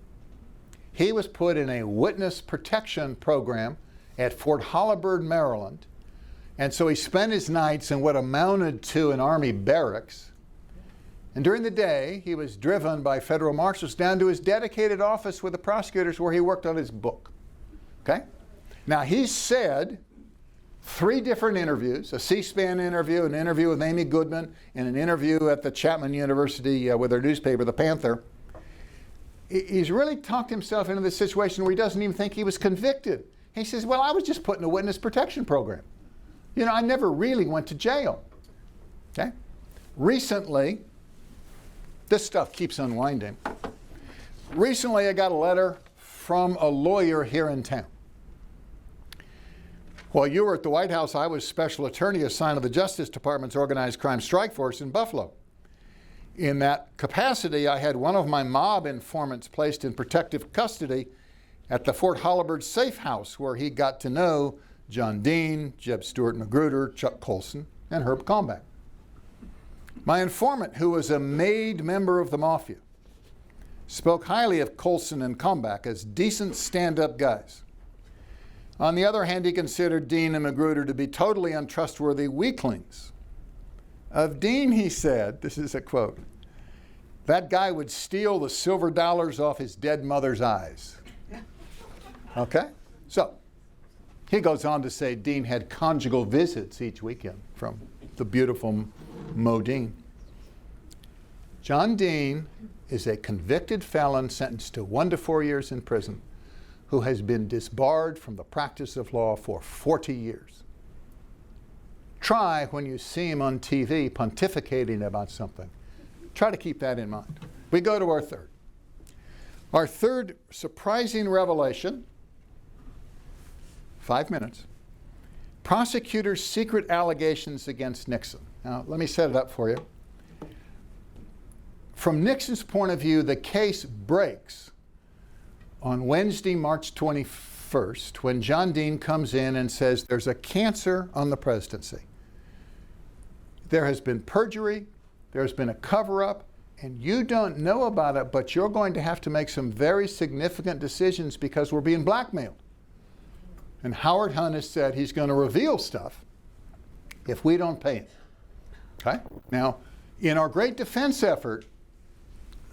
He was put in a witness protection program at Fort Holabird, Maryland, and so he spent his nights in what amounted to an Army barracks. And during the day, he was driven by federal marshals down to his dedicated office with the prosecutors where he worked on his book. Okay? Now, he said 3 different interviews, a C-SPAN interview, an interview with Amy Goodman, and an interview at the Chapman University with their newspaper, The Panther. He's really talked himself into this situation where he doesn't even think he was convicted. He says, well, I was just put in a witness protection program. You know, I never really went to jail. Okay? Recently, this stuff keeps unwinding. Recently, I got a letter from a lawyer here in town. While you were at the White House, I was special attorney assigned to the Justice Department's Organized Crime Strike Force in Buffalo. In that capacity, I had one of my mob informants placed in protective custody at the Fort Holabird Safe House, where he got to know John Dean, Jeb Stuart Magruder, Chuck Colson, and Herb Kalmbach. My informant, who was a made member of the Mafia, spoke highly of Colson and Kalmbach as decent stand-up guys. On the other hand, he considered Dean and Magruder to be totally untrustworthy weaklings. Of Dean, he said, this is a quote, "That guy would steal the silver dollars off his dead mother's eyes." Okay? So, he goes on to say Dean had conjugal visits each weekend from the beautiful Modine. John Dean is a convicted felon sentenced to 1 to 4 years in prison who has been disbarred from the practice of law for 40 years. Try, when you see him on TV pontificating about something, try to keep that in mind. We go to our third. Our third surprising revelation, 5 minutes, prosecutors' secret allegations against Nixon. Now, let me set it up for you. From Nixon's point of view, the case breaks on Wednesday, March 21st, when John Dean comes in and says there's a cancer on the presidency. There has been perjury, there's been a cover-up, and you don't know about it, but you're going to have to make some very significant decisions because we're being blackmailed. And Howard Hunt has said he's going to reveal stuff if we don't pay him. Okay? Now, in our great defense effort,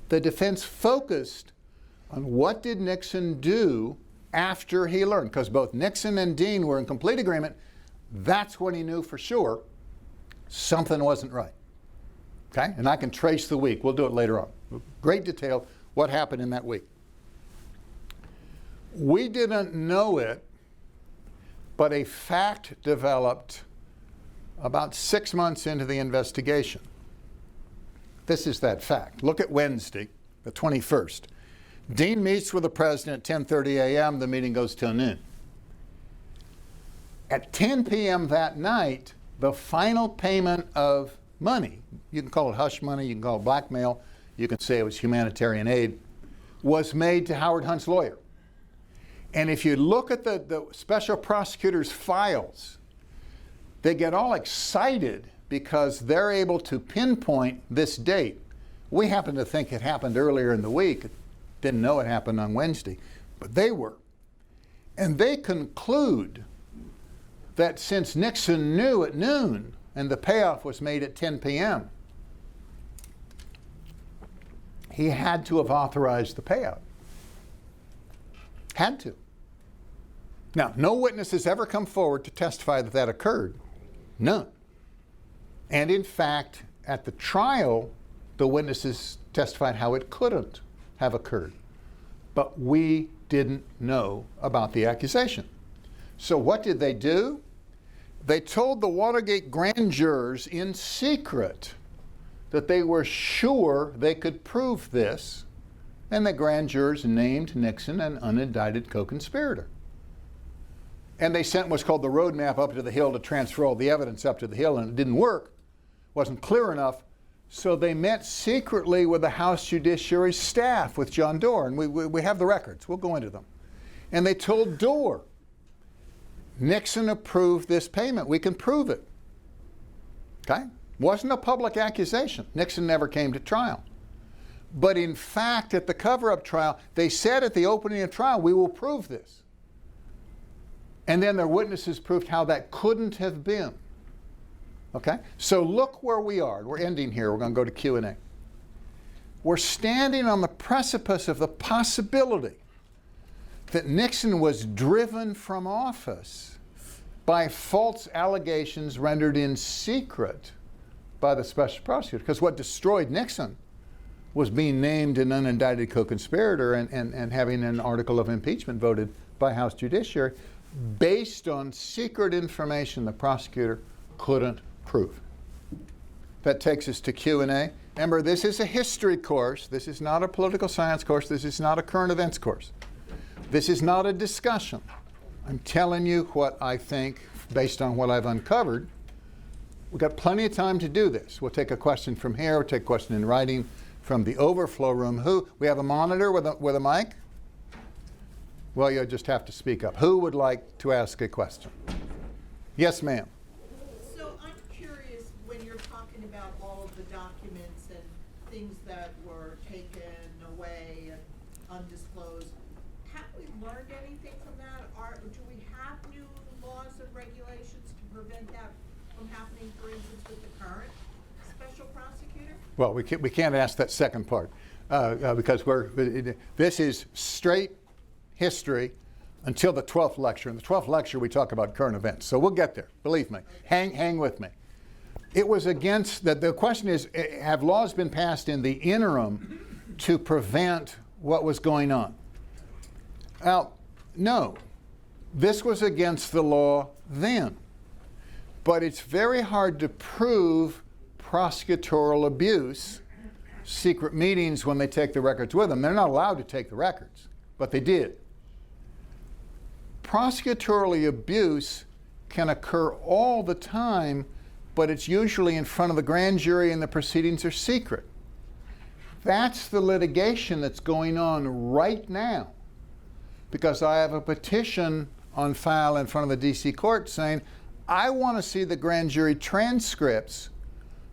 the defense focused on what did Nixon do after he learned, because both Nixon and Dean were in complete agreement. That's when he knew for sure something wasn't right. Okay? And I can trace the week. We'll do it later on. Great detail what happened in that week. We didn't know it, but a fact developed about 6 months into the investigation. This is that fact. Look at Wednesday, the 21st. Dean meets with the president at 10:30 a.m. The meeting goes till noon. At 10 p.m. that night, the final payment of money, you can call it hush money, you can call it blackmail, you can say it was humanitarian aid, was made to Howard Hunt's lawyer. And if you look at the special prosecutor's files, they get all excited because they're able to pinpoint this date. We happen to think it happened earlier in the week, didn't know it happened on Wednesday, but they were. And they conclude that since Nixon knew at noon and the payoff was made at 10 p.m., he had to have authorized the payout. Had to. Now, no witness has ever come forward to testify that that occurred. None. And in fact, at the trial, the witnesses testified how it couldn't have occurred. But we didn't know about the accusation. So what did they do? They told the Watergate grand jurors in secret that they were sure they could prove this, and the grand jurors named Nixon an unindicted co-conspirator. And they sent what's called the roadmap up to the Hill to transfer all the evidence up to the Hill, and it didn't work, wasn't clear enough, so they met secretly with the House Judiciary staff, with John Doerr, and we have the records, we'll go into them. And they told Doerr, Nixon approved this payment, we can prove it. Okay? Wasn't a public accusation. Nixon never came to trial. But in fact, at the cover-up trial, they said at the opening of trial, we will prove this. And then their witnesses proved how that couldn't have been. Okay? So look where we are. We're ending here. We're going to go to Q&A. We're standing on the precipice of the possibility that Nixon was driven from office by false allegations rendered in secret by the special prosecutor. Because what destroyed Nixon was being named an unindicted co-conspirator and having an article of impeachment voted by House Judiciary based on secret information the prosecutor couldn't prove. That takes us to Q&A. Remember, this is a history course. This is not a political science course. This is not a current events course. This is not a discussion. I'm telling you what I think based on what I've uncovered. We've got plenty of time to do this. We'll take a question from here. We'll take a question in writing from the overflow room. We have a monitor with a mic? Well, you'll just have to speak up. Who would like to ask a question? Yes, ma'am. So I'm curious, when you're talking about all of the documents and things that were taken away and undisclosed, have we learned anything from that? Do we have new laws and regulations to prevent that from happening, for instance, with the current special prosecutor? Well, we can't ask that second part because this is straight history until the 12th lecture. In the 12th lecture, we talk about current events. So we'll get there. Believe me. Okay. Hang with me. It was against the question is, have laws been passed in the interim to prevent what was going on? Well, no. This was against the law then. But it's very hard to prove prosecutorial abuse, secret meetings when they take the records with them. They're not allowed to take the records, but they did. Prosecutorial abuse can occur all the time, but it's usually in front of the grand jury and the proceedings are secret. That's the litigation that's going on right now, because I have a petition on file in front of the DC court saying, I want to see the grand jury transcripts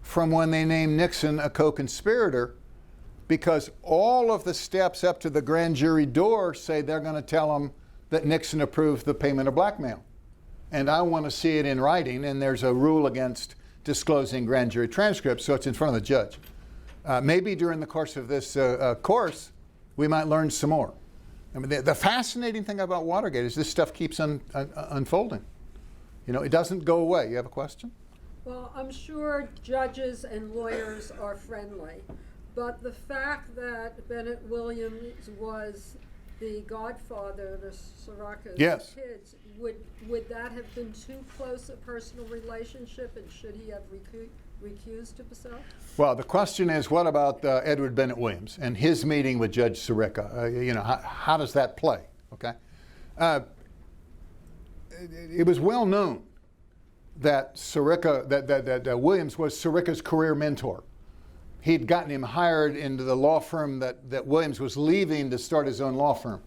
from when they named Nixon a co-conspirator, because all of the steps up to the grand jury door say they're going to tell them that Nixon approved the payment of blackmail. And I want to see it in writing, and there's a rule against disclosing grand jury transcripts, so it's in front of the judge. Maybe during the course of this course, we might learn some more. I mean, the fascinating thing about Watergate is this stuff keeps unfolding. You know, it doesn't go away. You have a question? Well, I'm sure judges and lawyers are friendly, but the fact that Bennett Williams was the godfather of the Sirocco's yes. kids, would that have been too close a personal relationship, and should he have recused himself? Well, the question is, what about Edward Bennett Williams and his meeting with Judge Sirica? You know, how does that play? Okay. it was well known that that Williams was Sirica's career mentor. He'd gotten him hired into the law firm that Williams was leaving to start his own law firm.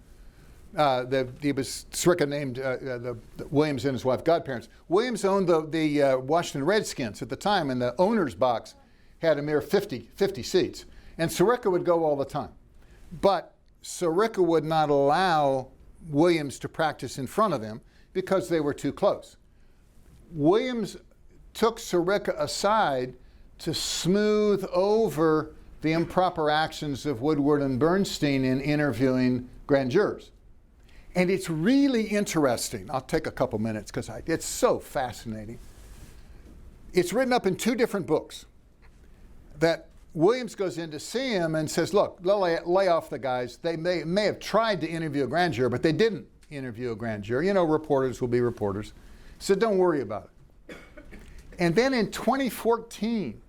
Sirica named the Williams and his wife godparents. Williams owned the Washington Redskins at the time, and the owner's box had a mere 50 seats. And Sirica would go all the time. But Sirica would not allow Williams to practice in front of him because they were too close. Williams took Sirica aside to smooth over the improper actions of Woodward and Bernstein in interviewing grand jurors. And it's really interesting. I'll take a couple minutes because it's so fascinating. It's written up in 2 different books that Williams goes in to see him and says, look, lay off the guys. They may have tried to interview a grand juror, but they didn't interview a grand juror. You know, reporters will be reporters. So don't worry about it. And then in 2014,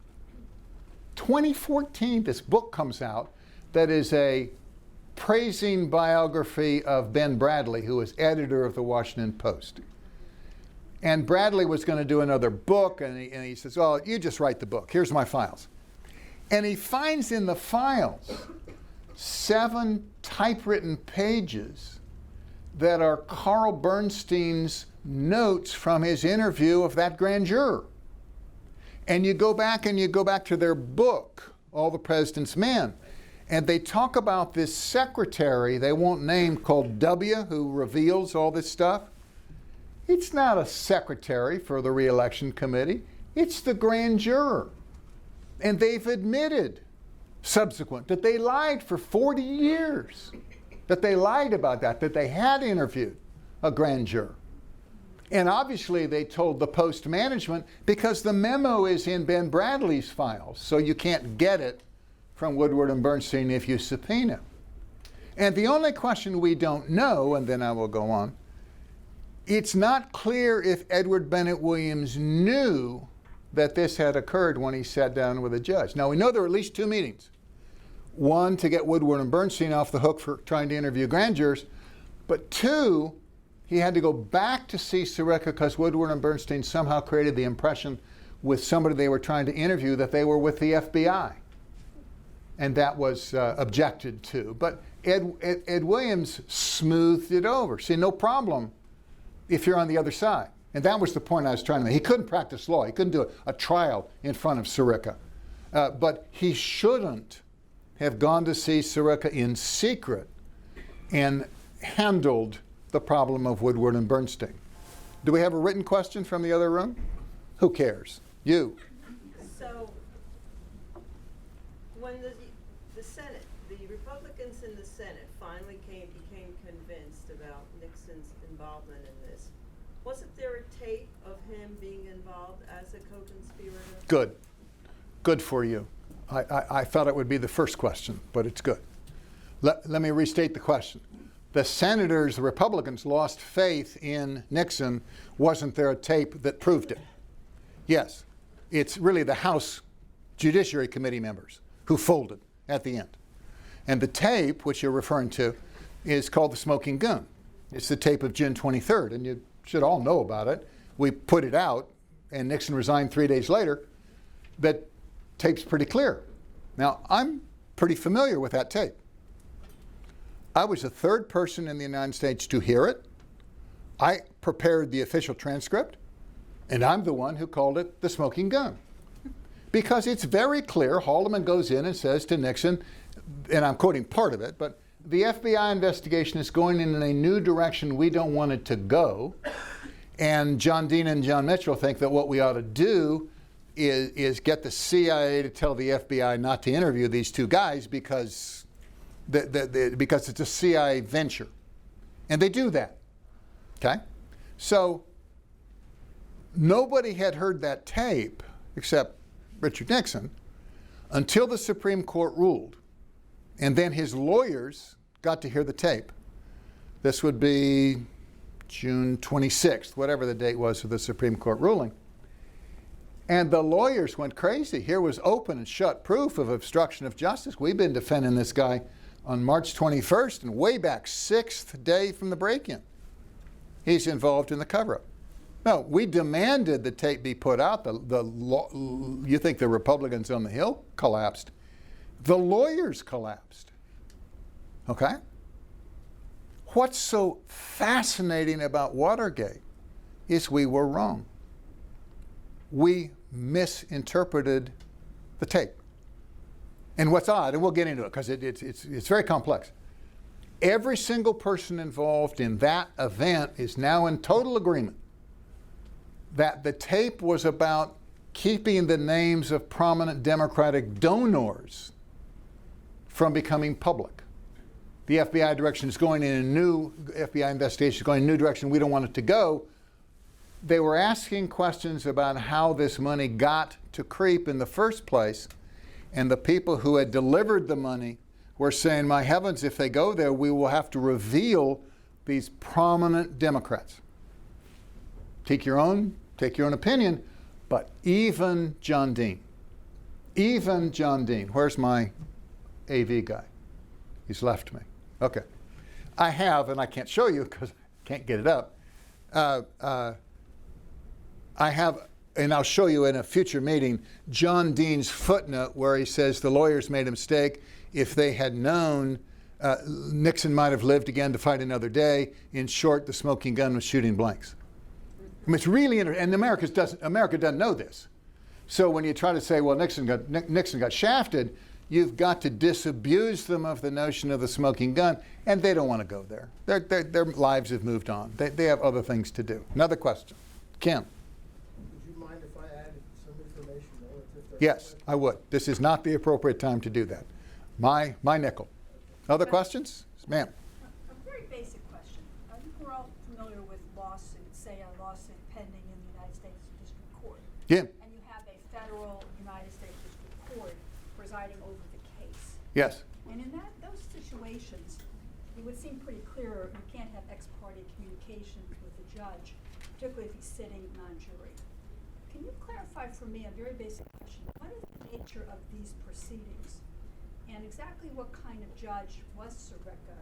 this book comes out that is a praising biography of Ben Bradlee, who was editor of the Washington Post. And Bradlee was going to do another book, and he says, oh, you just write the book. Here's my files. And he finds in the files 7 typewritten pages that are Carl Bernstein's notes from his interview of that grand juror. And you go back to their book, All the President's Men, and they talk about this secretary they won't name called W, who reveals all this stuff. It's not a secretary for the re-election committee. It's the grand juror. And they've admitted, subsequent, that they lied for 40 years, that they lied about that they had interviewed a grand juror. And obviously they told the Post management because the memo is in Ben Bradlee's files, so you can't get it from Woodward and Bernstein if you subpoena. And the only question we don't know, and then I will go on, it's not clear if Edward Bennett Williams knew that this had occurred when he sat down with a judge. Now, we know there were at least 2 meetings. One, to get Woodward and Bernstein off the hook for trying to interview grand jurors, but 2, he had to go back to see Sirica because Woodward and Bernstein somehow created the impression with somebody they were trying to interview that they were with the FBI. And that was objected to. But Ed Williams smoothed it over. See, no problem if you're on the other side. And that was the point I was trying to make. He couldn't practice law. He couldn't do a trial in front of Sirica. But he shouldn't have gone to see Sirica in secret and handled the problem of Woodward and Bernstein. Do we have a written question from the other room? Who cares? You. So, when the Senate, the Republicans in the Senate finally became convinced about Nixon's involvement in this, wasn't there a tape of him being involved as a co-conspirator? Good. Good for you. I thought it would be the first question, but it's good. Let me restate the question. The senators, the Republicans, lost faith in Nixon. Wasn't there a tape that proved it? Yes. It's really the House Judiciary Committee members who folded at the end. And the tape, which you're referring to, is called The Smoking Gun. It's the tape of June 23rd, and you should all know about it. We put it out, and Nixon resigned 3 days later. That tape's pretty clear. Now, I'm pretty familiar with that tape. I was the 3rd person in the United States to hear it. I prepared the official transcript, and I'm the one who called it the smoking gun. Because it's very clear, Haldeman goes in and says to Nixon, and I'm quoting part of it, but the FBI investigation is going in a new direction we don't want it to go. And John Dean and John Mitchell think that what we ought to do is get the CIA to tell the FBI not to interview these 2 guys because it's a CIA venture. And they do that. Okay? So nobody had heard that tape except Richard Nixon until the Supreme Court ruled. And then his lawyers got to hear the tape. This would be June 26th, whatever the date was of the Supreme Court ruling. And the lawyers went crazy. Here was open and shut proof of obstruction of justice. We've been defending this guy on March 21st and way back 6th day from the break-in. he's involved in the cover-up. No, we demanded the tape be put out. You think the Republicans on the Hill collapsed? The lawyers collapsed. Okay? What's so fascinating about Watergate is we were wrong. We misinterpreted the tape. And what's odd, and we'll get into it because it's very complex. Every single person involved in that event is now in total agreement that the tape was about keeping the names of prominent Democratic donors from becoming public. The FBI direction is going in a new, FBI investigation is going in a new direction. We don't want it to go. They were asking questions about how this money got to creep in the first place, and the people who had delivered the money were saying, my heavens, if they go there, we will have to reveal these prominent Democrats. Take your own opinion, but even John Dean, where's my AV guy? He's left me. Okay. I have, and I can't show you because I can't get it up. I have, and I'll show you in a future meeting, John Dean's footnote where he says the lawyers made a mistake. If they had known, Nixon might have lived again to fight another day. In short, the smoking gun was shooting blanks. I mean, it's really interesting, and America doesn't know this. So when you try to say, well, Nixon got shafted, you've got to disabuse them of the notion of the smoking gun, and they don't want to go there. Their lives have moved on. They have other things to do. Another question. Kim. Would you mind if I added some information relative to Yes, I would. This is not the appropriate time to do that. My nickel. Other questions? Ma'am. A very basic question. I think we're all familiar with lawsuits, say a lawsuit pending in the United States District Court. Yeah. And you have a federal United States District Court presiding over the case. Yes. And in those situations, it would seem pretty clear you can't have ex parte communications with the judge, particularly if he's sitting non-jury. Can you clarify for me a very basic question? What is the nature of these proceedings? And exactly what kind of judge was Sirica,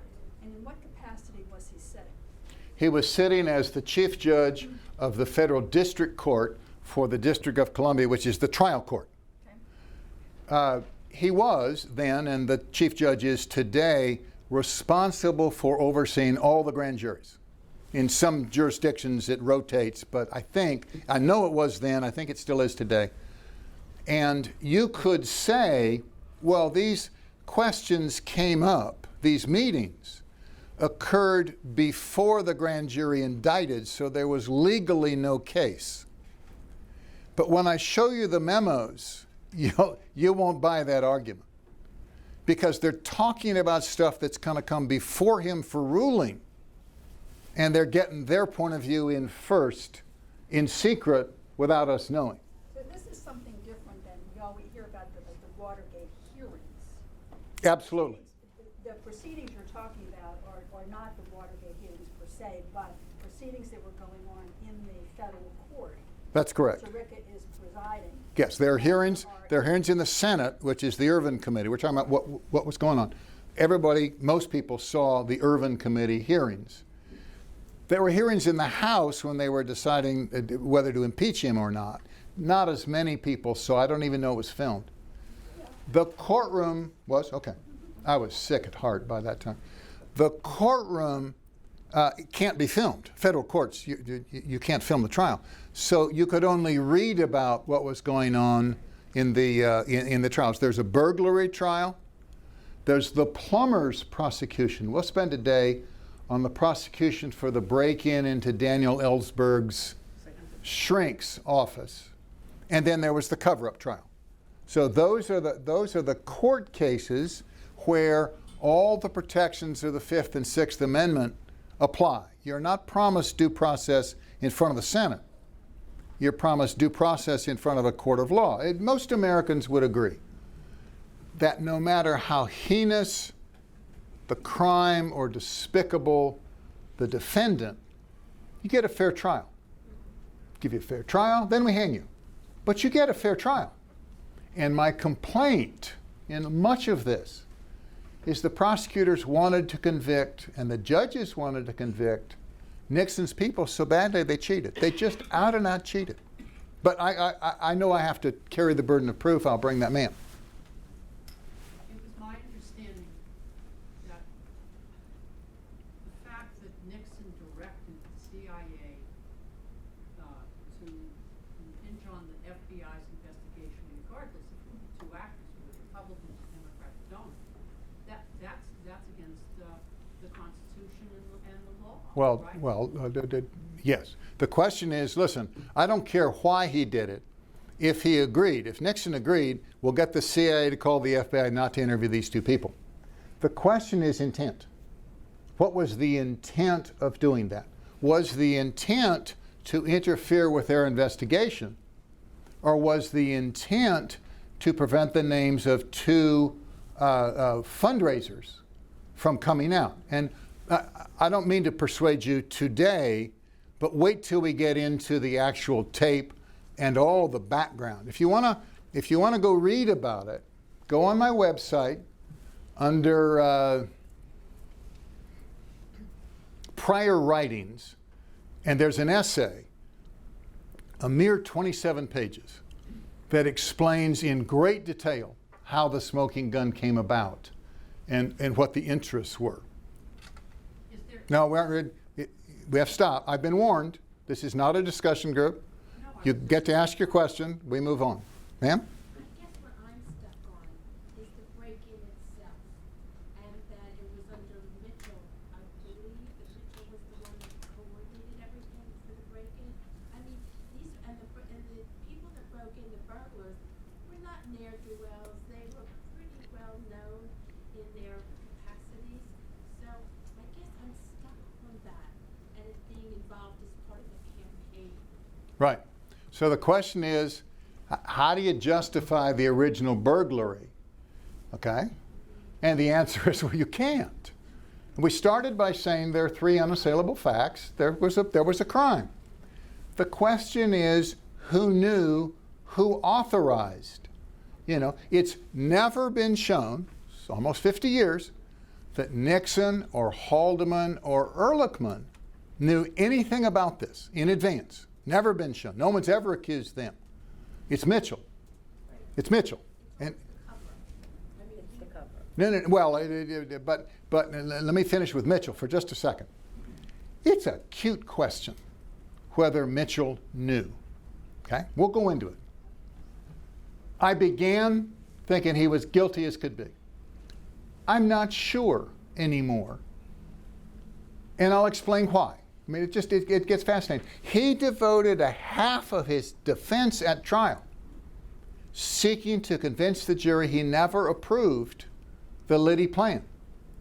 and in what capacity was he sitting? He was sitting as the chief judge of the federal district court for the District of Columbia, which is the trial court. Okay. He was then, and the chief judge is today, responsible for overseeing all the grand juries. In some jurisdictions it rotates, but I know it was then, I think it still is today. And you could say, well, these questions came up, these meetings occurred before the grand jury indicted, so there was legally no case. But when I show you the memos, you won't buy that argument, because they're talking about stuff that's going to come before him for ruling, and they're getting their point of view in first, in secret, without us knowing. So this is something different than we always hear about the Watergate hearings. Absolutely. The proceedings you're talking about are not the Watergate hearings per se, but proceedings that were going on in the federal court. That's correct. Sirica is presiding. Yes, there are hearings in the Senate, which is the Irvin Committee. We're talking about what was going on. Most people saw the Irvin Committee hearings. There were hearings in the House when they were deciding whether to impeach him or not. Not as many people saw. I don't even know it was filmed. The courtroom was, okay, I was sick at heart by that time. The courtroom can't be filmed. Federal courts, you can't film the trial. So you could only read about what was going on in the trials. There's a burglary trial. There's the plumber's prosecution. We'll spend a day on the prosecution for the break-in into Daniel Ellsberg's shrink's office. And then there was the cover-up trial. So those are the court cases where all the protections of the Fifth and Sixth Amendment apply. You're not promised due process in front of the Senate. You're promised due process in front of a court of law. Most Americans would agree that no matter how heinous the crime or despicable the defendant, you get a fair trial. Give you a fair trial, then we hang you. But you get a fair trial. And my complaint in much of this is the prosecutors wanted to convict and the judges wanted to convict Nixon's people so badly they cheated. They just out and out cheated. But I know I have to carry the burden of proof. I'll bring that man. It was my understanding that the fact that Nixon directed the CIA to impinge on the FBI's investigation, regardless of who the two actors were, Republicans or Democratic donors, that's against the Constitution and the law. Well, yes. The question is, listen, I don't care why he did it. If he agreed, if Nixon agreed, we'll get the CIA to call the FBI not to interview these two people. The question is intent. What was the intent of doing that? Was the intent to interfere with their investigation, or was the intent to prevent the names of two fundraisers from coming out? And I don't mean to persuade you today, but wait till we get into the actual tape and all the background. If you wanna go read about it, go on my website under prior writings, and there's an essay, a mere 27 pages, that explains in great detail how the smoking gun came about and what the interests were. Is there? No, we have to stop. I've been warned. This is not a discussion group. No, You get to ask your question. We move on. Ma'am? I guess what I'm stuck on is the break-in itself, and that it was under Mitchell. I believe that Mitchell was the one that coordinated everything for the break-in. I mean, these and the people that broke in, the burglars, were not ne'er-do-wells. They were pretty well known in their capacities. So I guess I'm stuck on that, and it being involved as part of the campaign. Right. So the question is, how do you justify the original burglary? Okay? And the answer is, well, you can't. We started by saying there are three unassailable facts. There was a crime. The question is, who knew, who authorized? You know, it's never been shown, it's almost 50 years, that Nixon or Haldeman or Ehrlichman knew anything about this in advance. Never been shown. No one's ever accused them. It's Mitchell. It's Mitchell. And It's the cover. no. Well, but let me finish with Mitchell for just a second. It's a cute question whether Mitchell knew. Okay, we'll go into it. I began thinking he was guilty as could be. I'm not sure anymore, and I'll explain why. I mean, it gets fascinating. He devoted a half of his defense at trial seeking to convince the jury he never approved the Liddy plan.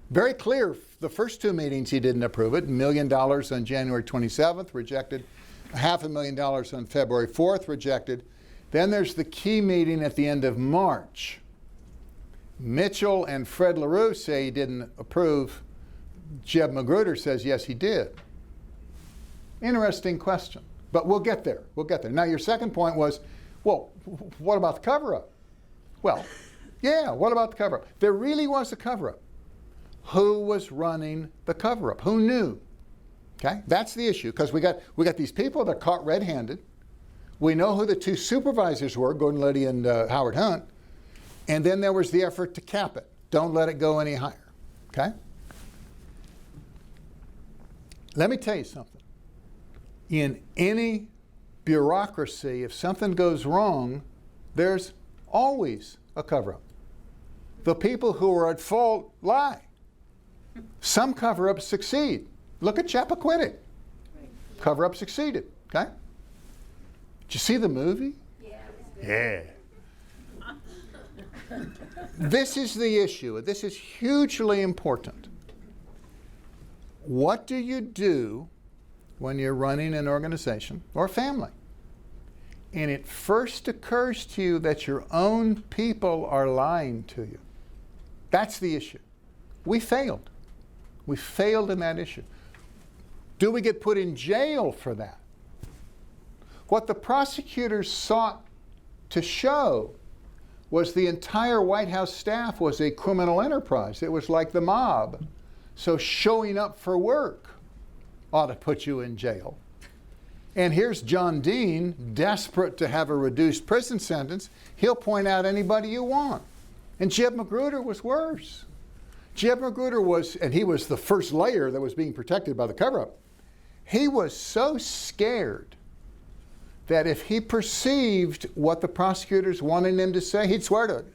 Very clear, the first two meetings he didn't approve it. $1 million on January 27th, rejected. $500,000 on February 4th, rejected. Then there's the key meeting at the end of March. Mitchell and Fred LaRue say he didn't approve. Jeb Magruder says, yes, he did. Interesting question, but we'll get there. We'll get there. Now, your second point was, well, what about the cover-up? Well, yeah, what about the cover-up? There really was a cover-up. Who was running the cover-up? Who knew? Okay, that's the issue, because we got these people that are caught red-handed. We know who the two supervisors were, Gordon Liddy and Howard Hunt, and then there was the effort to cap it. Don't let it go any higher. Okay? Let me tell you something. In any bureaucracy, if something goes wrong, there's always a cover-up. The people who are at fault lie. Some cover-ups succeed. Look at Chappaquiddick. Cover-up succeeded, okay? Did you see the movie? Yeah. This is the issue. This is hugely important. What do you do when you're running an organization or family, and it first occurs to you that your own people are lying to you? That's the issue. We failed. We failed in that issue. Do we get put in jail for that? What the prosecutors sought to show was the entire White House staff was a criminal enterprise. It was like the mob. So showing up for work ought to put you in jail. And here's John Dean, desperate to have a reduced prison sentence. He'll point out anybody you want. And Jeb Magruder was worse. Jeb Magruder was, and he was the first layer that was being protected by the cover-up. He was so scared that if he perceived what the prosecutors wanted him to say, he'd swear to it.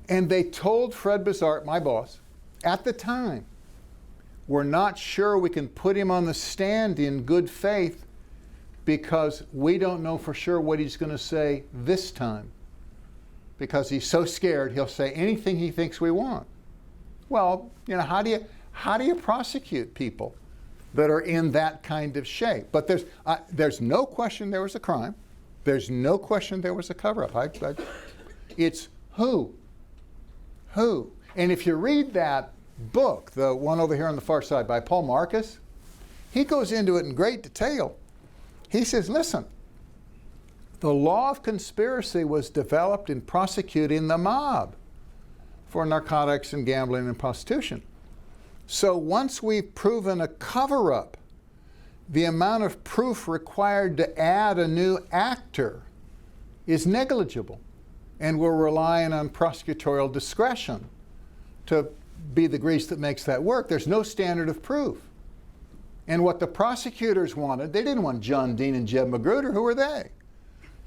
And they told Fred Bizart, my boss, at the time, we're not sure we can put him on the stand in good faith because we don't know for sure what he's going to say this time. Because he's so scared, he'll say anything he thinks we want. Well, you know, how do you prosecute people that are in that kind of shape? But there's no question there was a crime. There's no question there was a cover-up. It's who? Who? And if you read that book, the one over here on the far side by Paul Marcus, he goes into it in great detail. He says, listen, the law of conspiracy was developed in prosecuting the mob for narcotics and gambling and prostitution. So once we've proven a cover-up, the amount of proof required to add a new actor is negligible, and we're relying on prosecutorial discretion to be the grease that makes that work. There's no standard of proof. And what the prosecutors wanted, they didn't want John Dean and Jeb Magruder. Who were they?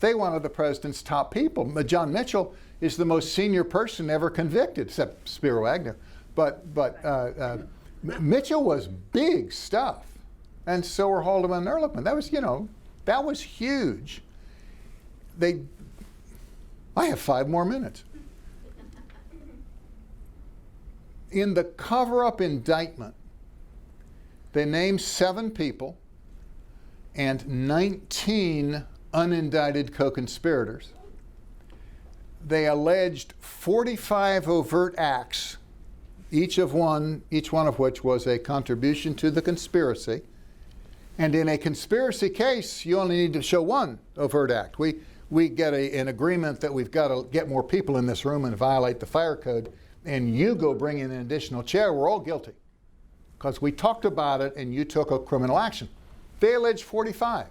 They wanted the president's top people. John Mitchell is the most senior person ever convicted, except Spiro Agnew. But Mitchell was big stuff. And so were Haldeman and Ehrlichman. That was, that was huge. I have 5 more minutes. In the cover-up indictment, they named 7 people and 19 unindicted co-conspirators. They alleged 45 overt acts, each one of which was a contribution to the conspiracy. And in a conspiracy case, you only need to show 1 overt act. We get an agreement that we've got to get more people in this room and violate the fire code, and you go bring in an additional chair. We're all guilty because we talked about it and you took a criminal action. They alleged 45.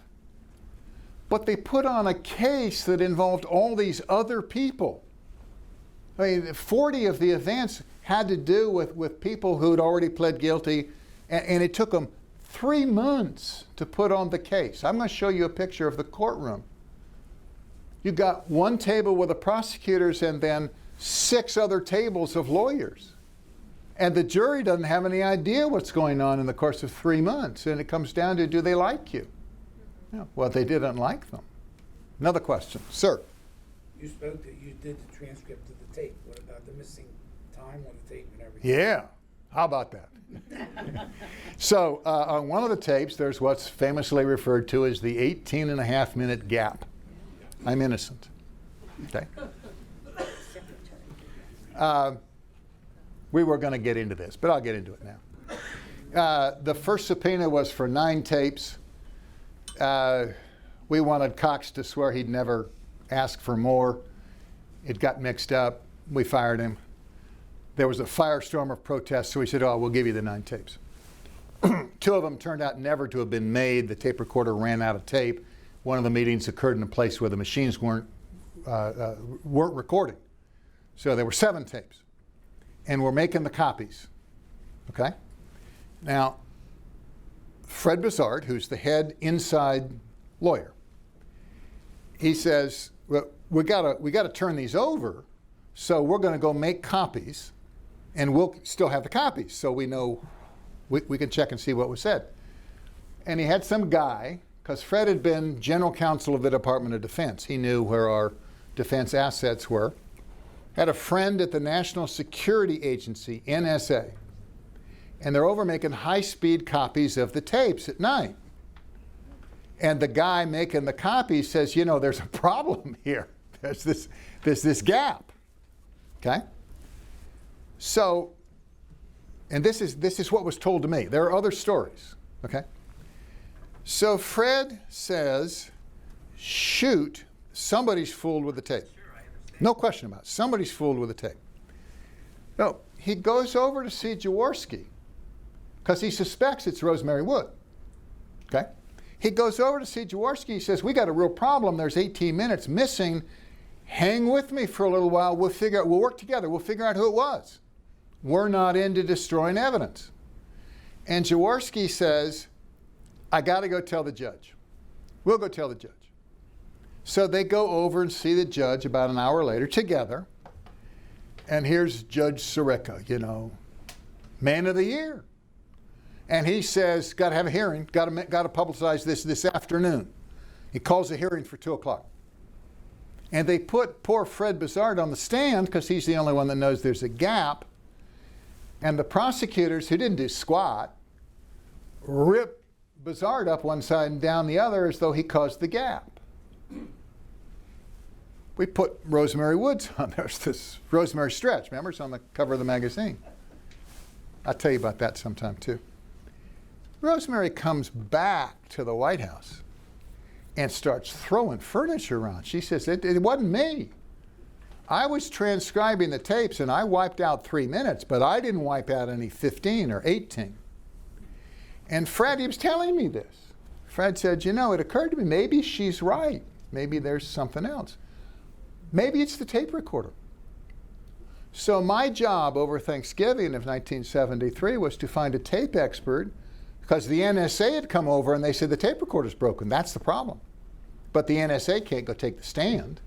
But they put on a case that involved all these other people. I mean, 40 of the events had to do with people who'd already pled guilty, and it took them 3 months to put on the case. I'm going to show you a picture of the courtroom. You got 1 table with the prosecutors and then 6 other tables of lawyers. And the jury doesn't have any idea what's going on in the course of 3 months. And it comes down to, do they like you? Yeah, well, they didn't like them. Another question. Sir? You spoke that you did the transcript of the tape. What about the missing time on the tape and everything? Yeah. How about that? So on one of the tapes, there's what's famously referred to as the 18.5-minute gap. I'm innocent. Okay. We were going to get into this, but I'll get into it now. The first subpoena was for 9 tapes. We wanted Cox to swear he'd never ask for more. It got mixed up. We fired him. There was a firestorm of protests, so we said, we'll give you the 9 tapes. 2 of them turned out never to have been made. The tape recorder ran out of tape. One of the meetings occurred in a place where the machines weren't recording. So there were 7 tapes. And we're making the copies. Okay? Now, Fred Bizart, who's the head inside lawyer, he says, well, we gotta turn these over, so we're going to go make copies, and we'll still have the copies, so we know we can check and see what was said. And he had some guy, because Fred had been general counsel of the Department of Defense. He knew where our defense assets were. Had a friend at the National Security Agency, NSA, and they're over making high-speed copies of the tapes at night. And the guy making the copies says, there's a problem here. There's this gap. Okay? So, and this is what was told to me. There are other stories. Okay? So Fred says, shoot, somebody's fooled with the tape. No question about it. Somebody's fooled with the tape. No, he goes over to see Jaworski, because he suspects it's Rosemary Wood. Okay? He goes over to see Jaworski. He says, we got a real problem. There's 18 minutes missing. Hang with me for a little while. We'll work together. We'll figure out who it was. We're not into destroying evidence. And Jaworski says, I got to go tell the judge. We'll go tell the judge. So they go over and see the judge about an hour later together. And here's Judge Sirica, you know, man of the year. And he says, got to have a hearing, got to publicize this afternoon. He calls a hearing for 2 o'clock. And they put poor Fred Bizard on the stand because he's the only one that knows there's a gap. And the prosecutors, who didn't do squat, ripped Bizard up one side and down the other as though he caused the gap. We put Rosemary Woods on. There's this Rosemary Stretch, remember? It's on the cover of the magazine. I'll tell you about that sometime too. Rosemary comes back to the White House and starts throwing furniture around. She says, it wasn't me. I was transcribing the tapes and I wiped out 3 minutes, but I didn't wipe out any 15 or 18. And Fred, he was telling me this. Fred said, you know, it occurred to me, maybe she's right. Maybe there's something else. Maybe it's the tape recorder. So my job over Thanksgiving of 1973 was to find a tape expert, because the NSA had come over and they said the tape recorder's broken. That's the problem. But the NSA can't go take the stand.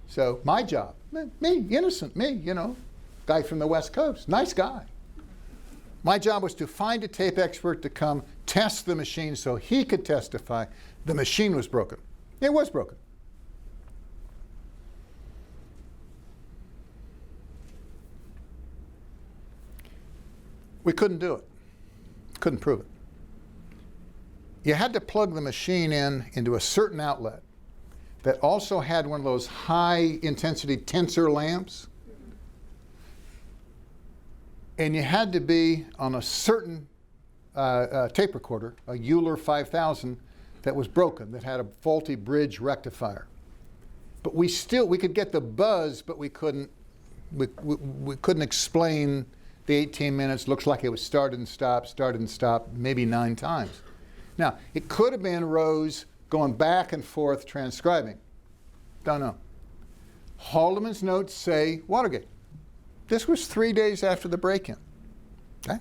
So my job, me, innocent, me, you know, guy from the West Coast, nice guy. My job was to find a tape expert to come test the machine so he could testify the machine was broken. It was broken. We couldn't do it. Couldn't prove it. You had to plug the machine into a certain outlet that also had one of those high intensity tensor lamps. And you had to be on a certain tape recorder, a Euler 5000, that was broken, that had a faulty bridge rectifier. But we could get the buzz, but we couldn't explain the 18 minutes. Looks like it was started and stopped, maybe 9 times. Now, it could have been Rose going back and forth transcribing. Don't know. Haldeman's notes say Watergate. This was 3 days after the break-in. Okay?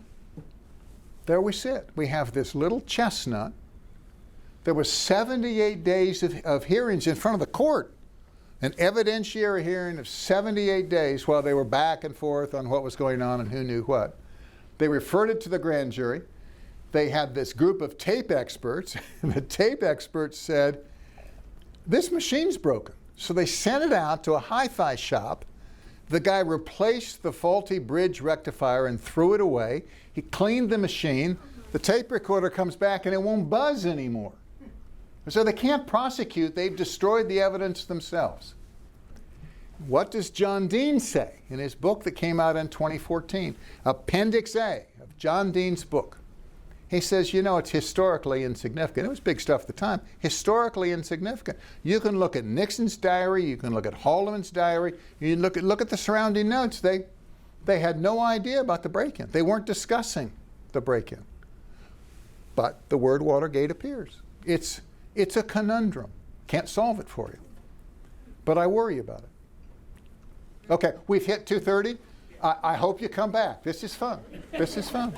There we sit. We have this little chestnut. There was 78 days of hearings in front of the court. An evidentiary hearing of 78 days while they were back and forth on what was going on and who knew what. They referred it to the grand jury. They had this group of tape experts, and the tape experts said, this machine's broken. So they sent it out to a hi-fi shop. The guy replaced the faulty bridge rectifier and threw it away. He cleaned the machine. The tape recorder comes back and it won't buzz anymore. So they can't prosecute. They've destroyed the evidence themselves. What does John Dean say in his book that came out in 2014? Appendix A of John Dean's book. He says, you know, it's historically insignificant. It was big stuff at the time. Historically insignificant. You can look at Nixon's diary. You can look at Haldeman's diary. You look at the surrounding notes. They had no idea about the break-in. They weren't discussing the break-in. But the word Watergate appears. It's a conundrum. Can't solve it for you. But I worry about it. Okay, we've hit 2:30. I hope you come back. This is fun. This is fun.